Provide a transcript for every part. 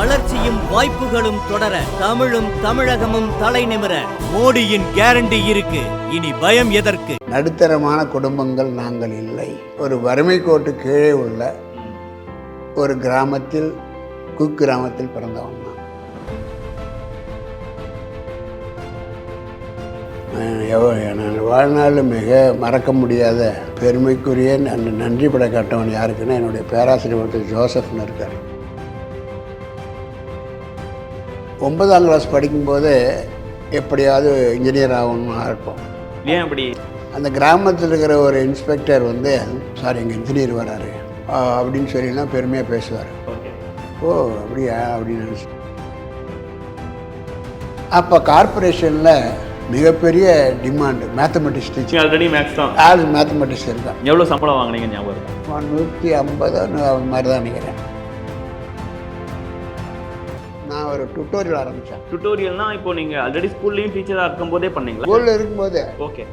வளர்ச்சியும் வாய்ப்புகளும் தொடர, தமிழும் தமிழகமும் தலை நிமிர மோடியின் கேரண்டி இருக்கு. இனி பயம் எதற்கு? நடுத்தரமான குடும்பங்கள் நாங்கள் இல்லை. ஒரு வறுமை கோட்டு கீழே உள்ள ஒரு கிராமத்தில், குக்கிராமத்தில் பிறந்தவன் நான். வாழ்நாளில் மிக மறக்க முடியாத பெருமைக்குரிய நன்றி பட கட்டவன் யாருக்குன்னா என்னுடைய பேராசிரியர் ஒருத்தர் ஜோசப்னு இருக்கார். 9ஆம் கிளாஸ் படிக்கும்போது எப்படியாவது இன்ஜினியர் ஆகணும்னு இருப்போம். ஏன் அப்படி? அந்த கிராமத்தில் இருக்கிற ஒரு இன்ஸ்பெக்டர் வந்து, சார் எங்கள் இன்ஜினியர் வராரு அப்படின்னு சொல்லிலாம் பெருமையாக பேசுவார். ஓ அப்படியா அப்படின்னு நினச்சி. அப்போ கார்பரேஷனில் மிகப்பெரிய demand mathematics teacher. Already maths தான். மேத்தமெட்டிக்ஸ் இருக்கான். எவ்வளோ சம்பளம் வாங்கினீங்க ஞாபகம்? 150 அது மாதிரி தான் நினைக்கிறேன். நான் ஒரு டுட்டோரியல் ஆரம்பித்தேன். டுட்டோரியல்னா இப்போ நீங்கள் ஆல்ரெடி ஸ்கூல்லையும் டீச்சராக இருக்கும்போதே பண்ணீங்களா? ஸ்கூலில் இருக்கும்போது. ஓகே.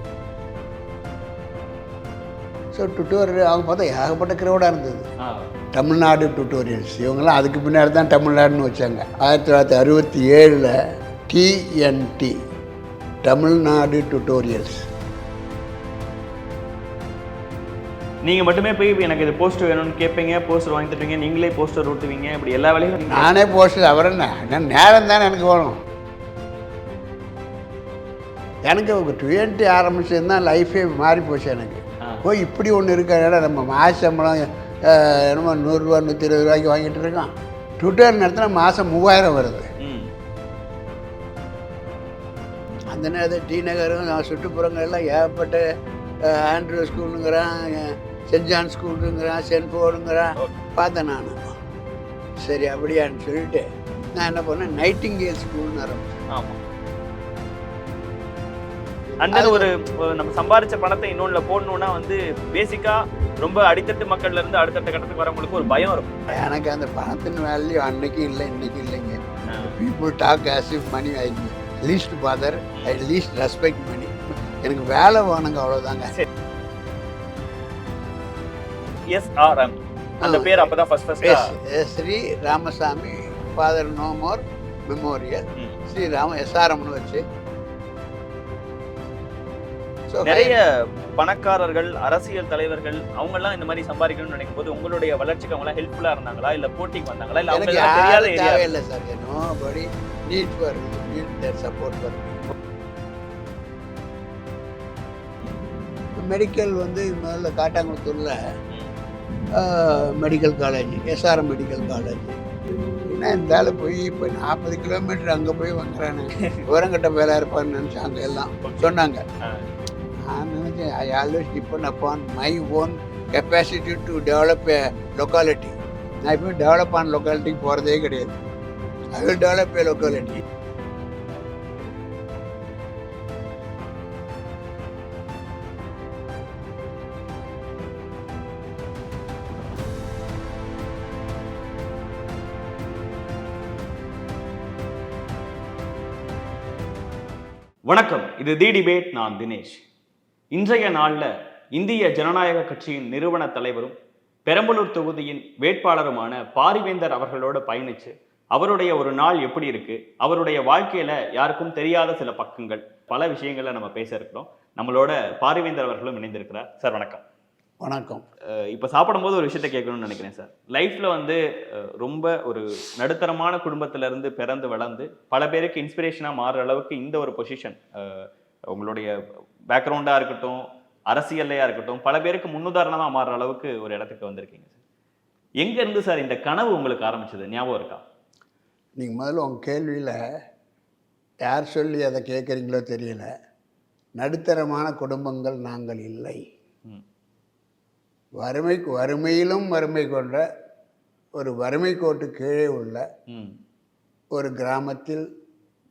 ஸோ டுட்டோரியல் அவங்க பார்த்தா ஏகப்பட்ட கிரௌடாக இருந்தது. தமிழ்நாடு டுட்டோரியல்ஸ் இவங்கெல்லாம் அதுக்கு பின்னாடி தான் தமிழ்நாடுன்னு வச்சாங்க. 1967 டிஎன்டி, தமிழ்நாடு டுட்டோரியல்ஸ். நீங்கள் மட்டுமே போய் எனக்கு இது போஸ்டர் வேணும்னு கேட்பீங்க, போஸ்டர் வாங்கி தருவீங்க, நீங்களே போஸ்டர் ஓட்டுவீங்க, இப்படி எல்லா வேலையும் நானே போஸ்டர். அவர் என்ன நேரம் தானே எனக்கு வேணும். எனக்கு 20 ஆரம்பிச்சதுன்னா லைஃபே மாறி போச்சு எனக்கு. போய் இப்படி ஒன்று இருக்கிற நம்ம மாத சம்பளம் என்னமோ 100 ரூபா 120 ரூபாய்க்கு வாங்கிட்டு இருக்கோம். ட்விட்டர் நடத்தினா மாதம் 3000 வருது. அந்த நேரத்தில் டி நகரும் சுற்றுப்புறங்கள்லாம் ஏகப்பட்ட ஆண்ட்ரூ ஸ்கூலுங்கிறான், சென்ட் ஜான் ஸ்கூலுங்கிறான், சென்ட் போர்டுங்கிறான் பார்த்தேன் நான். சரி அப்படியான்னு சொல்லிட்டு நான் என்ன பண்ணேன், நைட்டிங்கேல் ஸ்கூல்னு ஆரம்பிச்சேன். ஆமாம். அந்த ஒரு நம்ம சம்பாதிச்ச பணத்தை இன்னொன்றுல போடணும்னா வந்து பேசிக்காக ரொம்ப அடித்தட்டு மக்கள்ல இருந்து அடுத்தடுத்த கட்டத்துக்கு வரவங்களுக்கு ஒரு பயம் இருக்கும். எனக்கு அந்த பணத்தின் வேல்யூ அன்னைக்கு இல்லை, இன்னைக்கு இல்லைங்க. People talk as if money I least bother, I least respect money. எனக்கு வேலை வேணுங்க, அவ்வளோதாங்க. SRM அந்த பேர் அப்பதான் first Sri Ramasamy father no more memorial Srirama SRMனு வச்சு. நிறைய பணக்காரர்கள், அரசியல் தலைவர்கள் அவங்கெல்லாம் இந்த மாதிரி சம்பாதிக்கணும்னு நினைக்கும் போது உங்களுடைய வளர்ச்சிக்கு அவங்களாம் ஹெல்ப்ஃபுல்லா இருந்தாங்களா, இல்ல போட்டிக்கு வந்தாங்களா, இல்ல அவங்க தெரியாத தேவையில்லை sir. Nobody need for need support for medical. வந்து முதல்ல காட்டாங்குளத்தூரில் medical college, SRM medical college. ஏன்னா இந்த போய் இப்போ 40 கிலோமீட்டர் அங்கே போய் வாங்குறானே, உரங்கட்ட வேலை இருப்பான்னு நினச்சாங்க, எல்லாம் சொன்னாங்க. நான் நினச்சேன், I always depend upon my own capacity to develop a locality. நான் இப்போ டெவலப் ஆன லொக்காலிட்டிக்கு போகிறதே கிடையாது. I will develop a locality. வணக்கம், இது தி டிபேட். நான் தினேஷ். இன்றைய நாளில் இந்திய ஜனநாயக கட்சியின் நிறுவன தலைவரும் பெரம்பலூர் தொகுதியின் வேட்பாளருமான பாரிவேந்தர் அவர்களோடு பயணிச்சு அவருடைய ஒரு நாள் எப்படி இருக்கு, அவருடைய வாழ்க்கையில யாருக்கும் தெரியாத சில பக்கங்கள், பல விஷயங்களை நம்ம பேச இருக்கிறோம். நம்மளோட பாரிவேந்தர் அவர்களும் இணைந்திருக்கிறார். சார் வணக்கம். வணக்கம். இப்போ சாப்பிடும்போது ஒரு விஷயத்தை கேட்கணும்னு நினைக்கிறேன் சார். லைஃப்பில் வந்து ரொம்ப ஒரு நடுத்தரமான குடும்பத்திலேருந்து பிறந்து வளர்ந்து பல பேருக்கு இன்ஸ்பிரேஷனாக மாறுற அளவுக்கு இந்த ஒரு பொசிஷன், உங்களுடைய பேக்ரவுண்டாக இருக்கட்டும், அரசியல்லையாக இருக்கட்டும், பல பேருக்கு முன்னுதாரணமாக மாறுற அளவுக்கு ஒரு இடத்துக்கு வந்திருக்கீங்க சார். எங்கேருந்து சார் இந்த கனவு உங்களுக்கு ஆரம்பிச்சது, ஞாபகம் இருக்கா? நீங்கள் முதல்ல உங்கள் கேள்வியில் யார் சொல்லி அதை கேட்குறீங்களோ தெரியல. நடுத்தரமான குடும்பங்கள் நாங்கள் இல்லை. வறுமையிலும் வறுமை கொண்ட ஒரு வறுமை கோட்டு கீழே உள்ள ஒரு கிராமத்தில்,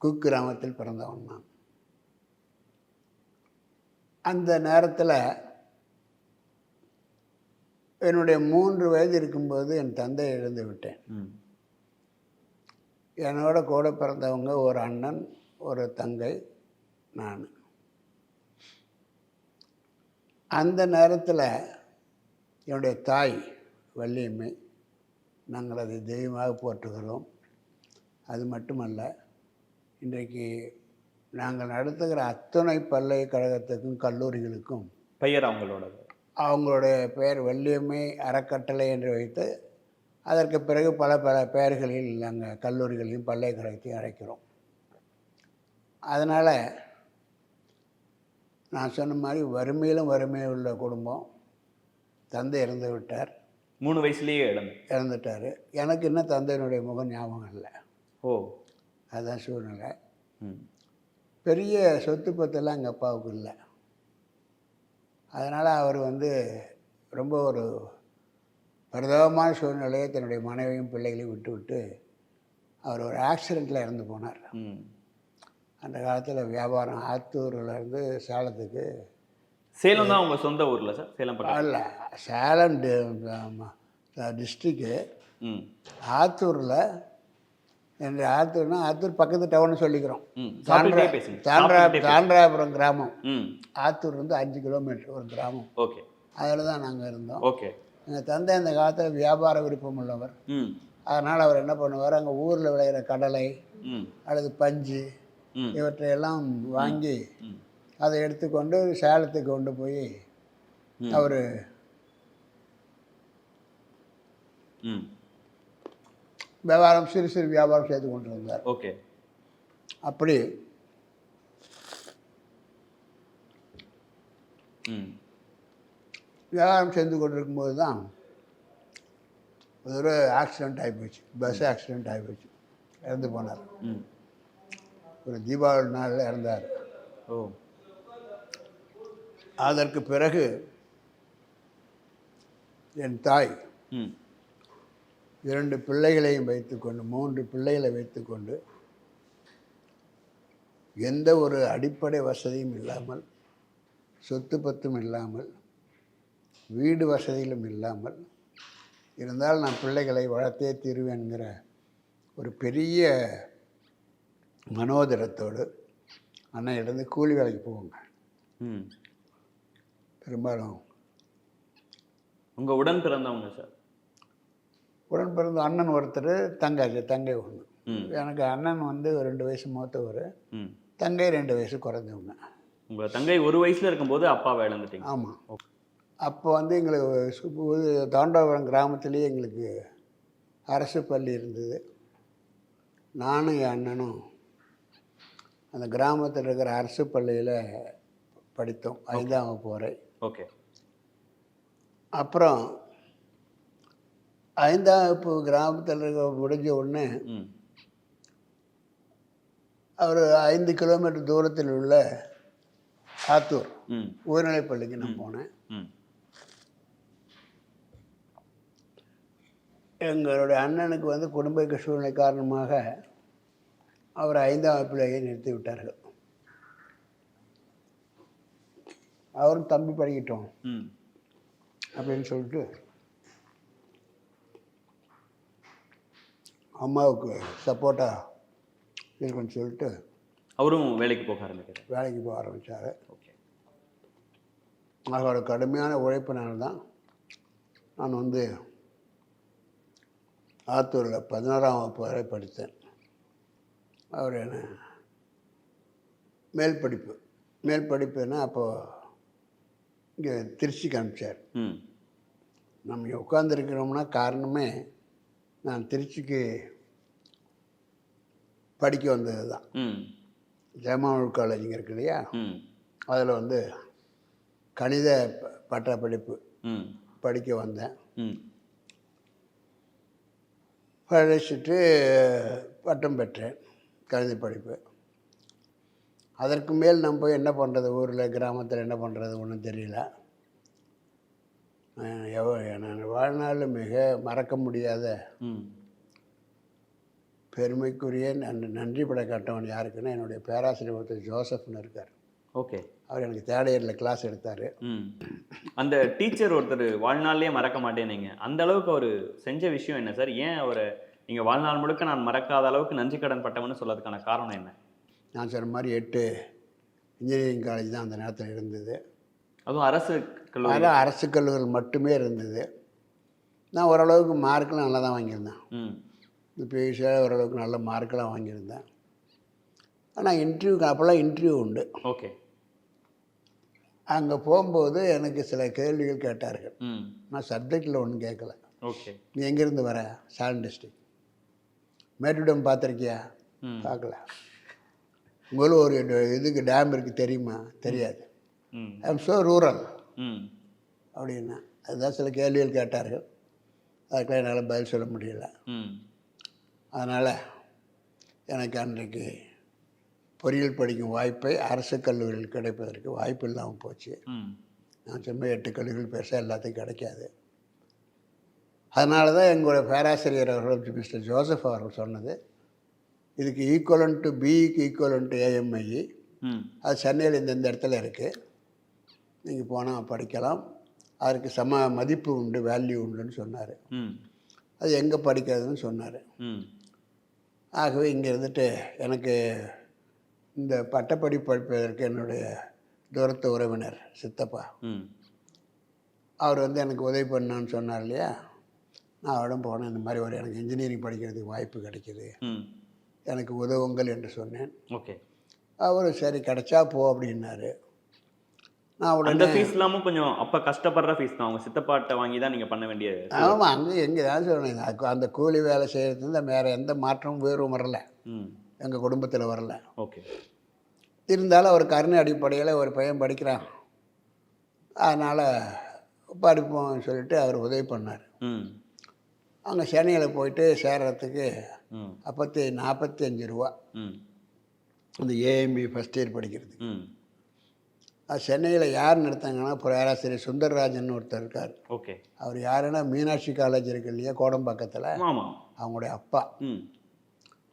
குக்கிராமத்தில் பிறந்தவன் நான். அந்த நேரத்தில் என்னுடைய 3 வயது இருக்கும்போது என் தந்தை இழந்து விட்டேன். என்னோட கூட பிறந்தவங்க ஒரு அண்ணன், ஒரு தங்கை, நான். அந்த நேரத்தில் என்னுடைய தாய் வள்ளியம்மை, நாங்கள் அதை தெய்வமாக போற்றுகிறோம். அது மட்டுமல்ல, இன்றைக்கு நாங்கள் நடத்துகிற அத்தனை பல்கலைக்கழகத்துக்கும் கல்லூரிகளுக்கும் பெயர் அவங்களோட. அவங்களுடைய பெயர் வள்ளியம்மை அறக்கட்டளை என்று வைத்து அதற்கு பிறகு பல பல பெயர்களில் நாங்கள் கல்லூரிகளையும் பல்கலைக்கழகத்தையும் அழைக்கிறோம். அதனால் நான் சொன்ன மாதிரி வறுமையிலும் வறுமையில் உள்ள குடும்பம். தந்தை இறந்து விட்டார். 3 வயசுலேயே இறந்துட்டார். எனக்கு இன்னும் தந்தையினுடைய முகம் ஞாபகம் இல்லை. ஓ, அதுதான் சூழ்நிலை. பெரிய சொத்து பத்தெல்லாம் எங்கள் அப்பாவுக்கு இல்லை. அதனால் அவர் ரொம்ப ஒரு பரிதாபமான சூழ்நிலையை தன்னுடைய மனைவியும் பிள்ளைகளையும் விட்டு அவர் ஒரு ஆக்சிடெண்ட்டில் இறந்து போனார். அந்த காலத்தில் வியாபாரம் ஆத்தூர்லேருந்து சேலத்துக்கு. சேலம் தான் உங்கள் சொந்த ஊரில் சார்? சேலம் இல்லை, சேலம் டிஸ்ட்ரிக்கு ஆத்தூரில். என்ற ஆத்தூர்னா ஆத்தூர் பக்கத்து டவுன்னு சொல்லிக்கிறோம். தாண்டராபுரம் கிராமம். ஆத்தூர் 5 கிலோமீட்டர் ஒரு கிராமம். ஓகே, அதில் தான் நாங்கள் இருந்தோம். ஓகே. எங்கள் தந்தை அந்த காலத்தில் வியாபார விருப்பம் உள்ளவர். அதனால் அவர் என்ன பண்ணுவார், அங்கே ஊரில் விளையிற கடலை அல்லது பஞ்சு இவற்றையெல்லாம் வாங்கி அதை எடுத்துக்கொண்டு சேலத்துக்கு கொண்டு போய் அவர் வியாபாரம் சிறு சிறு வியாபாரம் செய்து கொண்டு இருந்தார். ஓகே. அப்படி வியாபாரம் செய்து கொண்டிருக்கும்போது தான் ஒரு ஆக்சிடெண்ட் ஆகிப்போச்சு. பஸ் ஆக்சிடெண்ட் ஆகிப்போச்சு. இறந்து போனார். ஒரு தீபாவளி நாளில் இறந்தார். ஓ. அதற்கு பிறகு என் தாய் 2 பிள்ளைகளையும் வைத்துக்கொண்டு 3 பிள்ளைகளை வைத்துக்கொண்டு எந்த ஒரு அடிப்படை வசதியும் இல்லாமல், சொத்து பத்தும் இல்லாமல், வீடு வசதிகளும் இல்லாமல் இருந்தால் நான் பிள்ளைகளை வளர்த்தே தீருவேன்கிற ஒரு பெரிய மனோதிடத்தோடு அன்னையிலிருந்து கூலி வேலைக்கு போவாங்க. பெரும்பாலும் உங்கள் உடன் பிறந்தவங்க சார்? உடன் பிறந்த அண்ணன் ஒருத்தர், தங்கை ஒன்று. எனக்கு அண்ணன் 2 வயசு மூத்தவர், தங்கை 2 வயசு குறைஞ்சவங்க. உங்கள் தங்கை 1 வயசில் இருக்கும்போது அப்பாவை இழந்துட்டீங்க? ஆமாம். அப்போ எங்களுக்கு தாண்டவரம் கிராமத்துலேயே எங்களுக்கு அரசு பள்ளி இருந்தது. நானும் என் அண்ணனும் அந்த கிராமத்தில் இருக்கிற அரசு பள்ளியில் படித்தோம். 5ஆம் வகுப்பு வரை. ஓகே. அப்புறம் 5ஆம் வகுப்பு கிராமத்தில் இருக்க முடிஞ்ச உடனே அவர் 5 கிலோமீட்டர் தூரத்தில் உள்ள ஆத்தூர் உயர்நிலைப்பள்ளிக்கு நான் போனேன். எங்களுடைய அண்ணனுக்கு குடும்ப சூழ்நிலை காரணமாக அவர் 5ஆம் வகுப்பிலேயே நிறுத்தி விட்டார்கள். அவரும் தம்பி படிக்கட்டும் அப்படின்னு சொல்லிட்டு அம்மாவுக்கு சப்போர்ட்டாக இருக்குன்னு சொல்லிட்டு அவரும் வேலைக்கு போக ஆரம்பித்தார். அவரோட கடுமையான உழைப்பினால்தான் நான் ஆத்தூரில் 11ஆம் வகுப்பு வரை படித்தேன். அவர் என்ன மேல் படிப்புன்னா அப்போது இங்கே திருச்சிக்கு அனுப்பிச்சார். நம்ம இங்கே உட்காந்துருக்கிறோம்னா காரணமே நான் திருச்சிக்கு படிக்க வந்தது தான். ஜெயமானூர் காலேஜுங்க இருக்கு இல்லையா, அதில் கணித பட்டப்படிப்பு படிக்க வந்தேன். படிச்சுட்டு பட்டம் பெற்றேன் கணித படிப்பு. அதற்கு மேல் நம்ம போய் என்ன பண்ணுறது, ஊரில் கிராமத்தில் என்ன பண்ணுறது ஒன்றும் தெரியல. நான் வாழ்நாளில் மிக மறக்க முடியாத பெருமைக்குரிய நன்றி பட கட்டவன் யாருக்குன்னா என்னுடைய பேராசிரியர் ஒருத்தர் ஜோசப்னு இருக்கார். ஓகே. அவர் எனக்கு 3rd இயரில் கிளாஸ் எடுத்தார். அந்த டீச்சர் ஒருத்தர் வாழ்நாள்லேயே மறக்க மாட்டேனீங்க, அந்த அளவுக்கு அவர் செஞ்ச விஷயம் என்ன சார்? ஏன் அவரை நீங்கள் வாழ்நாள் முழுக்க நான் மறக்காத அளவுக்கு நன்றி கடன் பட்டவன்னு சொல்கிறதுக்கான காரணம் என்ன? நான் சொன்ன மாதிரி 8 இன்ஜினியரிங் காலேஜ் தான் அந்த நேரத்தில் இருந்தது. அதுவும் அரசு கல்லூரிகள் மட்டுமே இருந்தது. நான் ஓரளவுக்கு மார்க்கெலாம் நல்லா தான் வாங்கியிருந்தேன். இந்த பியூசியில் ஓரளவுக்கு நல்ல மார்க்கெலாம் வாங்கியிருந்தேன். ஆனால் இன்டர்வியூக்கு அப்போல்லாம் இன்டர்வியூ உண்டு. ஓகே. அங்கே போகும்போது எனக்கு சில கேள்விகள் கேட்டார்கள். ம். நான் சப்ஜெக்டில் ஒன்றும் கேட்கல. ஓகே. நீ எங்கேருந்து வர? சேலம் டிஸ்ட்ரிக்ட். மேட்டுடம் பார்த்துருக்கியா? ம். பார்க்கல. உங்களுக்கு ஒரு இதுக்கு டேம் இருக்குது தெரியுமா? தெரியாது. ம். ஐ எம் ஸோ ரூரல் ம். அப்படின்னா அதுதான் சில கேள்விகள் கேட்டார்கள். அதுக்கெல்லாம் என்னால் பதில் சொல்ல முடியல. ம். அதனால் எனக்கு அன்றைக்கு பொறியியல் படிக்கும் வாய்ப்பை அரசு கல்லூரியில் கிடைப்பதற்கு வாய்ப்பு இல்லாமல் போச்சு. ம். நான் சொன்ன 8 கல்லூரிகள் பெருசாக எல்லாத்தையும் கிடைக்காது. அதனால தான் எங்களுடைய பேராசிரியர் அவர்கள் மிஸ்டர் ஜோசப் அவர்கள் சொன்னது, இதுக்கு ஈக்குவலன்ட் டு பிஇக்கு ஈக்குவலன்ட் டு ஏஎம்ஐஇ, ம். அது சென்னையில் இந்த இடத்துல இருக்குது, நீங்கள் போனால் படிக்கலாம், அதற்கு சம மதிப்பு உண்டு, வேல்யூ உண்டுன்னு சொன்னார். ம். அது எங்கே படிக்கிறதுன்னு சொன்னார். ம். ஆகவே இங்கே இருந்துட்டு எனக்கு இந்த பட்டப்படிப்பு படிப்பதற்கு என்னுடைய தூரத்து உறவினர் சித்தப்பா ம். அவர் வந்து எனக்கு உதவி பண்ணான்னு சொன்னார் இல்லையா, நான் அவரிடம் போனேன். இந்த மாதிரி ஒரு எனக்கு இன்ஜினியரிங் படிக்கிறதுக்கு வாய்ப்பு கிடைக்கிது, ம். எனக்கு உதவுங்கள் என்று சொன்னேன். ஓகே. அவர் சரி கிடைச்சா போ அப்படின்னாரு. நான் அந்த உடனே ஃபீஸ் இல்லாமல் கொஞ்சம் அப்போ கஷ்டப்படுற ஃபீஸ் தான், அவங்க சித்தப்பாட்ட வாங்கி தான் நீங்கள் பண்ண வேண்டிய. ஆமாம், அங்கே எங்கே தான் சொன்னேன், அந்த கூலி வேலை செய்கிறது வேறு எந்த மாற்றமும் உயர்வும் வரல, ம். எங்கள் குடும்பத்தில் வரல. ஓகே. இருந்தாலும் ஒரு கருணை அடிப்படையில் ஒரு பையன் படிக்கிறான், அதனால் படிப்போம்னு சொல்லிட்டு அவர் உதவி பண்ணார். ம். அங்கே சென்னையில் போயிட்டு சேர்கிறதுக்கு ம். அப்போத்தி 45 ரூபா ம். அந்த ஏஎம்பி ஃபஸ்ட் இயர் படிக்கிறது. ம். அது சென்னையில் யார் நடத்தாங்கன்னா பேராசிரியர் சுந்தர்ராஜன் ஒருத்தர் இருக்கார். ஓகே. அவர் யாருன்னா மீனாட்சி காலேஜ் இருக்கு இல்லையா கோடம்பாக்கத்தில், ஆமாம். அவங்களுடைய அப்பா. ம்.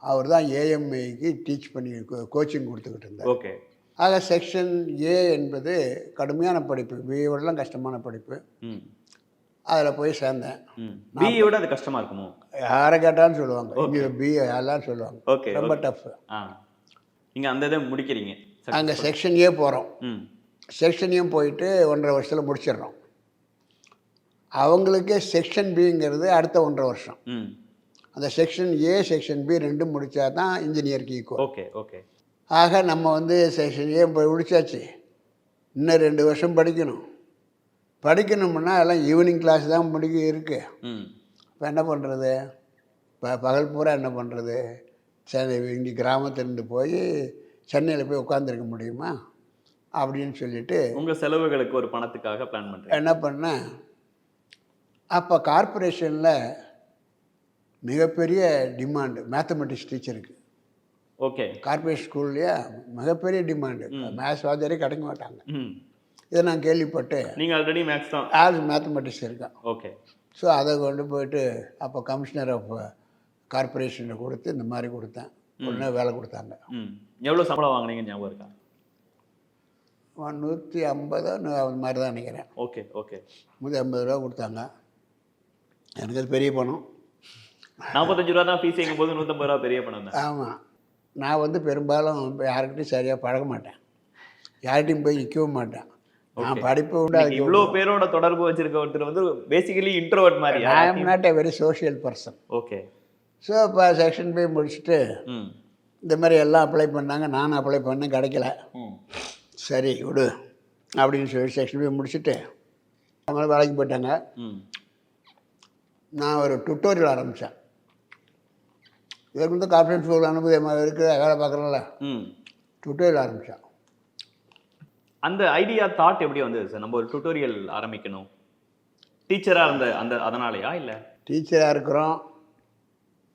அவர் தான் ஏஎம்ஐக்கு டீச் பண்ணி கோச்சிங் கொடுத்துக்கிட்டு இருந்தார். ஓகே. ஆக செக்ஷன் ஏ என்பது கடுமையான படிப்பு, பிஏவோடலாம் கஷ்டமான படிப்பு. ம். அதில் போய் சேர்ந்தேன். ம். பிஏ விட அது கஷ்டமாக இருக்குமோ? யாரை கேட்டாலும் சொல்லுவாங்க, இங்கே பிஏ எல்லாம் சொல்லுவாங்க, ஓகே. ரொம்ப டஃப். ஆ, நீங்கள் அந்த இதை முடிக்கிறீங்க. அங்கே செக்ஷன் ஏ போகிறோம். ம். செக்ஷனையும் போயிட்டு 1.5 வருஷத்தில் முடிச்சிடுறோம். அவங்களுக்கே செக்ஷன் பிங்கிறது அடுத்த 1.5 வருஷம். ம். அந்த செக்ஷன் ஏ செக்ஷன் பி ரெண்டும் முடித்தா தான் இன்ஜினியருக்கு ஈக்குவல். ஓகே. ஓகே. ஆக நம்ம வந்து செக்ஷன் ஏ முடிச்சாச்சு, இன்னும் 2 வருஷம் படிக்கணும்னா எல்லாம் ஈவினிங் கிளாஸ் தான் இருக்குது. ம். இப்போ என்ன பண்ணுறது, பகல் பூரா என்ன பண்ணுறது, சென்னை இங்கே கிராமத்திலேருந்து போய் சென்னையில் போய் உட்காந்துருக்க முடியுமா அப்படின்னு சொல்லிட்டு உங்கள் செலவுகளுக்கு ஒரு பணத்துக்காக பிளான் பண்ணுறேன். என்ன பண்ணேன், அப்போ கார்ப்பரேஷனில் மிகப்பெரிய டிமாண்டு மேத்தமெட்டிக்ஸ் டீச்சருக்கு. ஓகே. கார்ப்பரேட் ஸ்கூல்லையே மிகப்பெரிய டிமாண்டு, மேத்ஸ் வாத்தியாரே கிடைக்க மாட்டாங்க. ம். இதை நான் கேள்விப்பட்டு, நீங்கள் ஆல்ரெடி மேக்ஸ் தான். மேத்தமெட்டிக்ஸ் இருக்கான். ஓகே. ஸோ அதை கொண்டு போயிட்டு அப்போ கமிஷனர் ஆஃப் கார்ப்பரேஷனை கொடுத்து இந்த மாதிரி கொடுத்தேன். உடனே வேலை கொடுத்தாங்க. ம். எவ்வளோ சம்பளம் வாங்கினீங்க ஞாபகம் இருக்கா? 150 அது மாதிரி தான் நினைக்கிறேன். ஓகே. ஓகே. 150 ரூபா கொடுத்தாங்க. எனக்கு அது பெரிய பணம். 45 ரூபா தான் ஃபீஸ் எங்கும் போது 150 ரூபா பெரிய பணம் தான். ஆமாம், நான் வந்து பெரும்பாலும் யாருக்கிட்டையும் சரியாக பழக மாட்டேன், யார்கிட்டையும் போய் நிற்கவும் மாட்டேன். நான் படிப்பு உண்டு. இவ்வளோ பேரோட தொடர்பு வச்சிருக்க ஒருத்தர் வந்து பேசிக்கலி இன்ட்ரோவர்ட் மாதிரி. ஐ am not a very social person. Okay. So இப்போ செக்ஷன் போய் முடிச்சுட்டு ம். இந்த மாதிரி எல்லாம் அப்ளை பண்ணாங்க, நானும் அப்ளை பண்ணேன், கிடைக்கல. ம். சரி விடு அப்படின்னு சொல்லி செக்ஷன் போய் முடிச்சுட்டு அவங்கள வேலைக்கு போயிட்டாங்க. ம். நான் ஒரு டுட்டோரியல் ஆரம்பித்தேன். இதற்கு வந்து கார்ப்பரேட் ஸ்கூல் அனுபவம் இருக்கிற வேலை பார்க்குறோம்ல, ம். டுட்டோரியல் ஆரம்பித்தேன். அந்த ஐடியா தாட் எப்படி வந்தது சார்? நம்ம ஒரு டுட்டோரியல் ஆரம்பிக்கணும், டீச்சராக இருந்த அந்த அதனாலயா இல்லை? டீச்சராக இருக்கிறோம்,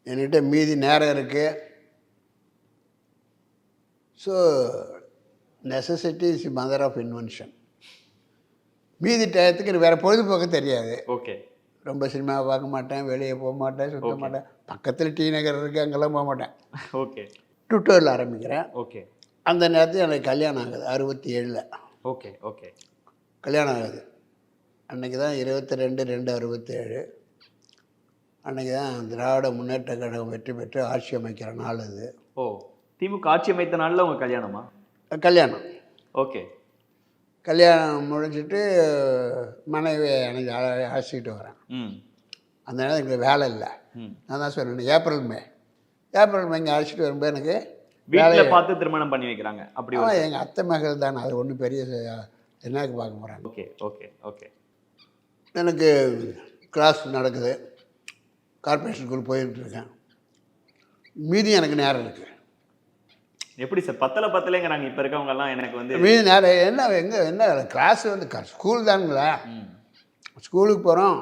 என்கிட்ட மீதி நேரம் இருக்குது. So necessity is mother of invention. மீதி டயத்துக்கு வேறு பொழுதுபோக்கு தெரியாது. ஓகே. ரொம்ப சினிமாவை பார்க்க மாட்டேன், வெளியே போக மாட்டேன், சுத்த மாட்டேன். பக்கத்தில் டி நகர் இருக்குது, அங்கெல்லாம் போக மாட்டேன். ஓகே. டுட்டோரியல் ஆரம்பிக்கிறேன். ஓகே. அந்த நேரத்தில் எனக்கு கல்யாணம் ஆகுது 67. ஓகே. ஓகே. கல்யாணம் ஆகுது அன்றைக்கி தான் 22/2/67. அன்றைக்கி தான் திராவிட முன்னேற்ற கழகம் வெற்றி பெற்று ஆட்சி அமைக்கிற நாள் அது. ஓ, திமுக ஆட்சி அமைத்த நாளில் உங்கள் கல்யாணமா? கல்யாணம். ஓகே. கல்யாணம் முடிஞ்சிட்டு மனைவி எனக்கு அழைச்சிக்கிட்டு வரேன். ம். அந்த நேரம் எங்களுக்கு வேலை இல்லை. நான் தான் சொன்னேன் ஏப்ரல் மே இங்கே அழைச்சிட்டு வரும்போது எனக்கு வீட்டில் பார்த்து திருமணம் பண்ணி வைக்கிறாங்க அப்படி? எங்கள் அத்தை மகள் தானே, அது ஒன்றும் பெரிய என்னக்கு பார்க்க போகிறாங்க. Okay okay okay. எனக்கு கிளாஸ் நடக்குது, கார்பரேஷன் ஸ்கூல் போயிட்டுருக்கேன், மீதி எனக்கு நேரம் இருக்குது. எப்படி சார் பத்தலைங்கிறாங்க இப்போ இருக்கவங்கெல்லாம்? எனக்கு வந்து மீதி நேரம் என்ன கிளாஸ் வந்து ஸ்கூல் தானுங்களா, ஸ்கூலுக்கு போகிறோம்,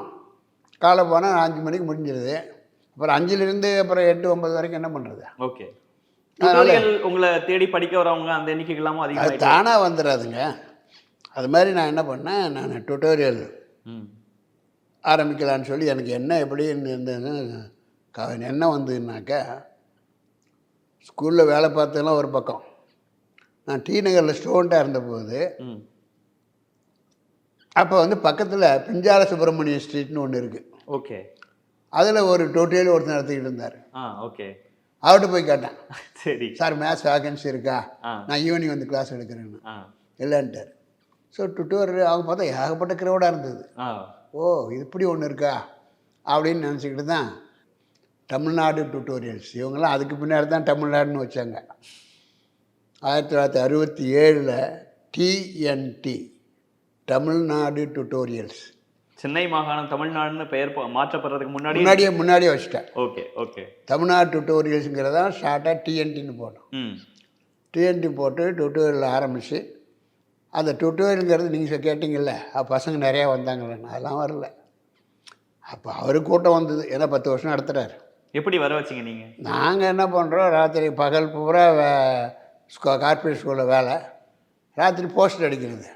காலை போனால் 5 மணிக்கு முடிஞ்சிடுது, அப்புறம் 5லேருந்து அப்புறம் 8, 9 வரைக்கும் என்ன பண்ணுறது? ஓகே. டுட்டோரியல் உங்களை தேடி படிக்க வரவங்க அந்த எண்ணிக்கைகளாமும் அது அதிகமாக தானாக வந்துடாதுங்க. அது மாதிரி நான் என்ன பண்ணேன், நான் டுட்டோரியல் ஆரம்பிக்கலான்னு சொல்லி எனக்கு என்ன எப்படின்னு இருந்ததுன்னு என்ன வந்ததுன்னாக்கா, ஸ்கூலில் வேலை பார்த்ததெல்லாம் ஒரு பக்கம், நான் டி நகரில் ஸ்டூடெண்ட்டாக இருந்தபோது அப்போ வந்து பக்கத்தில் பிஞ்சால சுப்பிரமணிய ஸ்ட்ரீட்னு ஒன்று இருக்குது. ஓகே. அதில் ஒரு டுட்டோரியல் ஒருத்தர் நடத்திக்கிட்டு இருந்தார். ஓகே. அவர்கிட்ட போய் கேட்டேன், சரி சார் மேத்ஸ் வேகன்சி இருக்கா, நான் ஈவினிங் வந்து கிளாஸ் எடுக்கிறேன்னு. இல்லைன்ட்டார். ஸோ டுட்டோரியல் அவங்க பார்த்தா ஏகப்பட்ட க்ரௌடாக இருந்தது. ஓ இப்படி ஒன்று இருக்கா அப்படின்னு நினச்சிக்கிட்டு தான் தமிழ்நாடு டுட்டோரியல்ஸ், இவங்கெல்லாம் அதுக்கு பின்னாடி தான் தமிழ்நாடுன்னு வச்சாங்க. 1967 டிஎன்டி தமிழ்நாடு டுட்டோரியல்ஸ். சென்னை மாகாணம் தமிழ்நாடுன்னு பெயர் மாற்றப்படுறதுக்கு முன்னாடியே வச்சுட்டேன். Okay okay. தமிழ்நாடு டுட்டோரியல்ஸுங்கிறதான் ஷார்ட்டாக டிஎன்டின்னு போட்டோம். டிஎன்டி போட்டு டுட்டோரியல் ஆரம்பித்து, அந்த டுட்டோரியலுங்கிறது நீங்கள் கேட்டிங்கல்ல, பசங்க நிறையா வந்தாங்களேன்னு, அதெல்லாம் வரல. அப்போ அவரு கூட்டம் வந்தது, ஏன்னா 10 வருஷம் நடத்துகிறார். எப்படி வர வச்சிங்க நீங்கள்? நாங்கள் என்ன பண்ணுறோம், ராத்திரி பகல் பூரா கார்பரேட் ஸ்கூலில் வேலை, ராத்திரி போஸ்டர் அடிக்கிறது.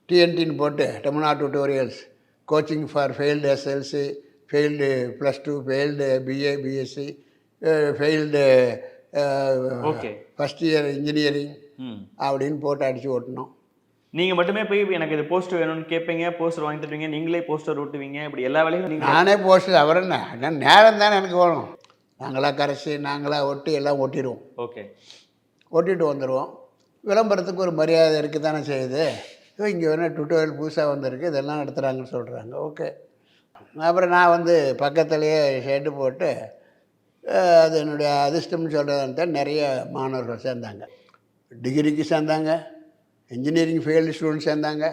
டிஎன்டின்னு போட்டு Tamil Nadu tutorials coaching for failed SLC, failed +2, failed BA BSc, failed first year engineering அப்படின்னு போட்டு அடித்து ஓட்டணும். நீங்கள் மட்டுமே போய் எனக்கு இது போஸ்டர் வேணும்னு கேட்பீங்க, போஸ்டர் வாங்கி தருவீங்க, நீங்களே போஸ்டர் ஓட்டுவீங்க, இப்படி எல்லா வேலையும் நீங்கள்? நானே போஸ்டர், அவர் என்ன நேரம் தானே எனக்கு வேணும், நாங்களாக கரைச்சி நாங்களாக ஒட்டி எல்லாம் ஒட்டிடுவோம். ஓகே. ஒட்டிட்டு வந்துடுவோம். விளம்பரத்துக்கு ஒரு மரியாதை இருக்குது தானே செய்யுது. இங்கே வேணால் டுட்டோரியல் புதுசாக வந்திருக்கு, இதெல்லாம் நடத்துகிறாங்கன்னு சொல்கிறாங்க. ஓகே. அப்புறம் நான் வந்து பக்கத்துலேயே ஷெட்டு போட்டு, அது என்னுடைய அதிர்ஷ்டம்னு சொல்கிறத நிறைய மாணவர்கள் சேர்ந்தாங்க, டிகிரிக்கு சேர்ந்தாங்க, இன்ஜினியரிங் ஃபீல்டு ஸ்டூடெண்ட்ஸ் சேர்ந்தாங்க.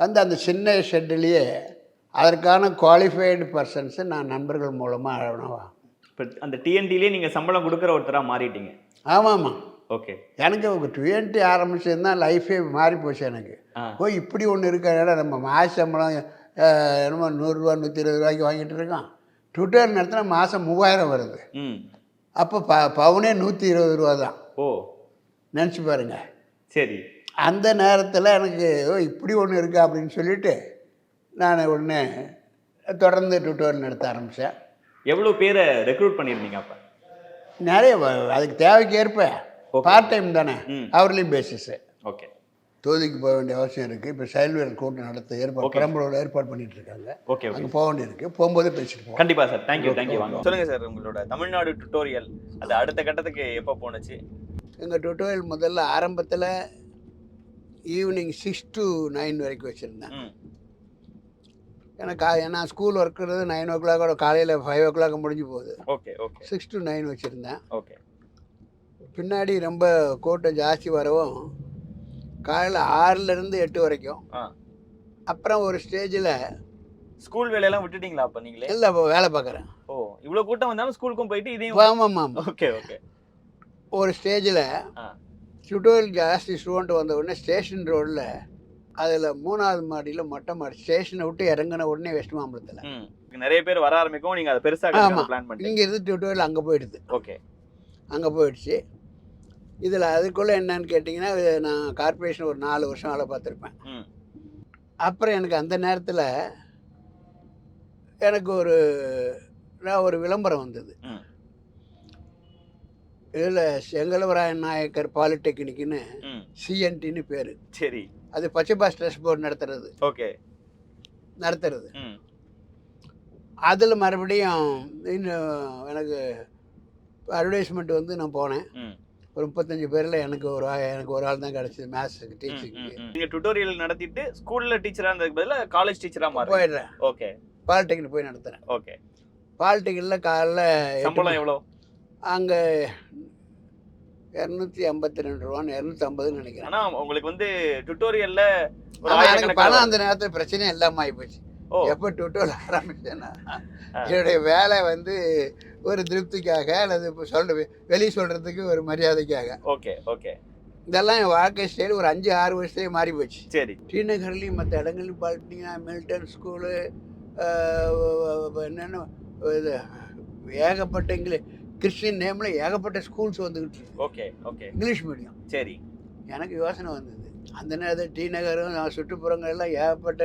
வந்து அந்த சின்ன ஷெட்டுலேயே அதற்கான குவாலிஃபைடு பர்சன்ஸு நான் நண்பர்கள் மூலமாக அழகவா. இப்போ அந்த டிஎன்டிலே நீங்கள் சம்பளம் கொடுக்குற ஒருத்தராக மாறிட்டீங்க? ஆமாம்மா. ஓகே. எனக்கு ஒரு 20 ஆரம்பிச்சதுன்னா லைஃபே மாறி போச்சு எனக்கு. இப்படி ஒன்று இருக்கிற நம்ம மாத சம்பளம் என்னமோ 100 ரூபா 120 ரூபாய்க்கு வாங்கிட்டு இருக்கோம், ட்விட்டர் நடத்தினா மாதம் 3000 வருது. அப்போ பவுனே 120 ரூபா தான். ஓ நினச்சி பாருங்க. சரி. அந்த நேரத்தில் எனக்கு இப்படி ஒன்று இருக்கா அப்படின்னு சொல்லிட்டு நான் ஒன்று தொடர்ந்து ட்விட்டர் நடத்த ஆரம்பித்தேன். எவ்வளோ பேரை ரெக்ரூட் பண்ணியிருந்தீங்க அப்போ? நிறைய, அதுக்கு தேவைக்கு ஏற்ப பார்ட் டைம் தானே, ஹவர்லி பேசிஸு. ஓகே. தொகுதிக்கு போக வேண்டிய அவசியம் இருக்குது. இப்போ செயல்வேல் கூட்டம் நடத்த பெரம்பலூரில் ஏற்பாடு பண்ணிட்டு இருக்காங்க. ஓகே. அங்கே போக வேண்டியிருக்கு, போகும்போது பேசிட்டு போவோம். கண்டிப்பாக சார். தேங்க்யூ வாங்க. சொல்லுங்கள் சார், உங்களோட தமிழ்நாடு டுட்டோரியல் அது அடுத்த கட்டத்துக்கு எப்போ போணுச்சு? எங்கள் டுட்டோரியல் முதல்ல ஆரம்பத்தில் ஈவினிங் 6 to 9 வரைக்கும் வச்சுருந்தேன். ஏன்னா ஸ்கூல் ஒர்க்குறது 9 o'clock, காலையில் 5 o'clock முடிஞ்சு போகுது. Okay okay. 6 to 9 வச்சுருந்தேன். ஓகே. பின்னாடி ரொம்ப கூட்டம் ஜாஸ்தி வரவும் காலையில் 6லேருந்து 8 வரைக்கும். அப்புறம் ஒரு ஸ்டேஜில் ஸ்கூல் வேலையெல்லாம் விட்டுட்டீங்களா அப்போ நீங்களே? இல்லை, இப்போ வேலை பார்க்குறேன். ஓ, இவ்வளோ கூட்டம் வந்தாலும் ஸ்கூலுக்கும் போயிட்டு இதையும்? ஆமாம். Okay okay. ஒரு ஸ்டேஜில் டுட்டோரியல் ஜாஸ்தி ஸ்டூடெண்ட் வந்த உடனே ஸ்டேஷன் ரோடில், அதில் 3வது மாடியில் மொட்டை மாடி, ஸ்டேஷனை விட்டு இறங்கின உடனே வெஸ்ட் மாம்பலத்தில் நிறைய பேர் வர ஆரம்பிக்கும். நீங்கள் அதை பெருசாக பிளான் பண்ணி இங்கே இருந்து டுட்டோரியல் அங்கே போயிடுது. ஓகே. அங்கே போயிடுச்சு. இதில் அதுக்குள்ளே என்னன்னு கேட்டிங்கன்னா, நான் கார்பரேஷன் ஒரு 4 வருஷம் வேலை பார்த்துருப்பேன். அப்புறம் எனக்கு அந்த நேரத்தில் எனக்கு ஒரு விளம்பரம் வந்தது. இதில் செங்கலவராயன் நாயக்கர் பாலிடெக்னிக்னு சிஎன்டின்னு பேர். சரி. அது பச்சைபா ஸ்ட்ரெஸ் போர்டு நடத்துறது. ஓகே. நடத்துறது. அதில் மறுபடியும் இன்னும் எனக்கு அட்வர்டைஸ்மெண்ட் வந்து நான் போனேன். ஒரு 35 பேரில் எனக்கு ஒரு ஆள் தான் கிடச்சிது மேத்ஸுக்கு டீச்சிங்க்கு. நீங்கள் டுட்டோரியல் நடத்திட்டு ஸ்கூலில் டீச்சராக இருந்ததுக்கு பதிலாக காலேஜ் டீச்சராக போயிடுறேன். ஓகே. பாலிடெக்னிக் போய் நடத்துகிறேன். ஓகே. பாலிடெக்னிக்கில் காலைல சம்பளம் எவ்வளோ? அங்கே 282 ரூபான்னு 250 நினைக்கிறேன். ஆனா உங்களுக்கு வந்து டுட்டோரியல்ல எனக்கு பணம் அந்த நேரத்தில் பிரச்சனை இல்லாமல் ஆகிப்போச்சு. எப்போ டுட்டோரியல் ஆரம்பிச்சேன்னா என்னுடைய வேலை வந்து ஒரு திருப்திக்காக அல்லது இப்போ வெளியே சொல்கிறதுக்கு ஒரு மரியாதைக்காக. Okay okay. இதெல்லாம் என் வாழ்க்கை ஸ்டைல் ஒரு 5-6 வருஷத்துலேயே மாறி போச்சு. சரி. ஸ்ரீநகர்லேயும் மற்ற இடங்கள்லையும் பார்த்துட்டிங்கன்னா மில்டன் ஸ்கூலு என்னென்ன இது ஏகப்பட்ட கிறிஸ்டின் நேமில் ஏகப்பட்ட ஸ்கூல்ஸ் வந்துக்கிட்டு இருக்கு. Okay okay. English medium. சரி. எனக்கு யோசனை வந்தது அந்த நேரத்தில் டி நகரும் சுற்றுப்புறங்கள்லாம் ஏகப்பட்ட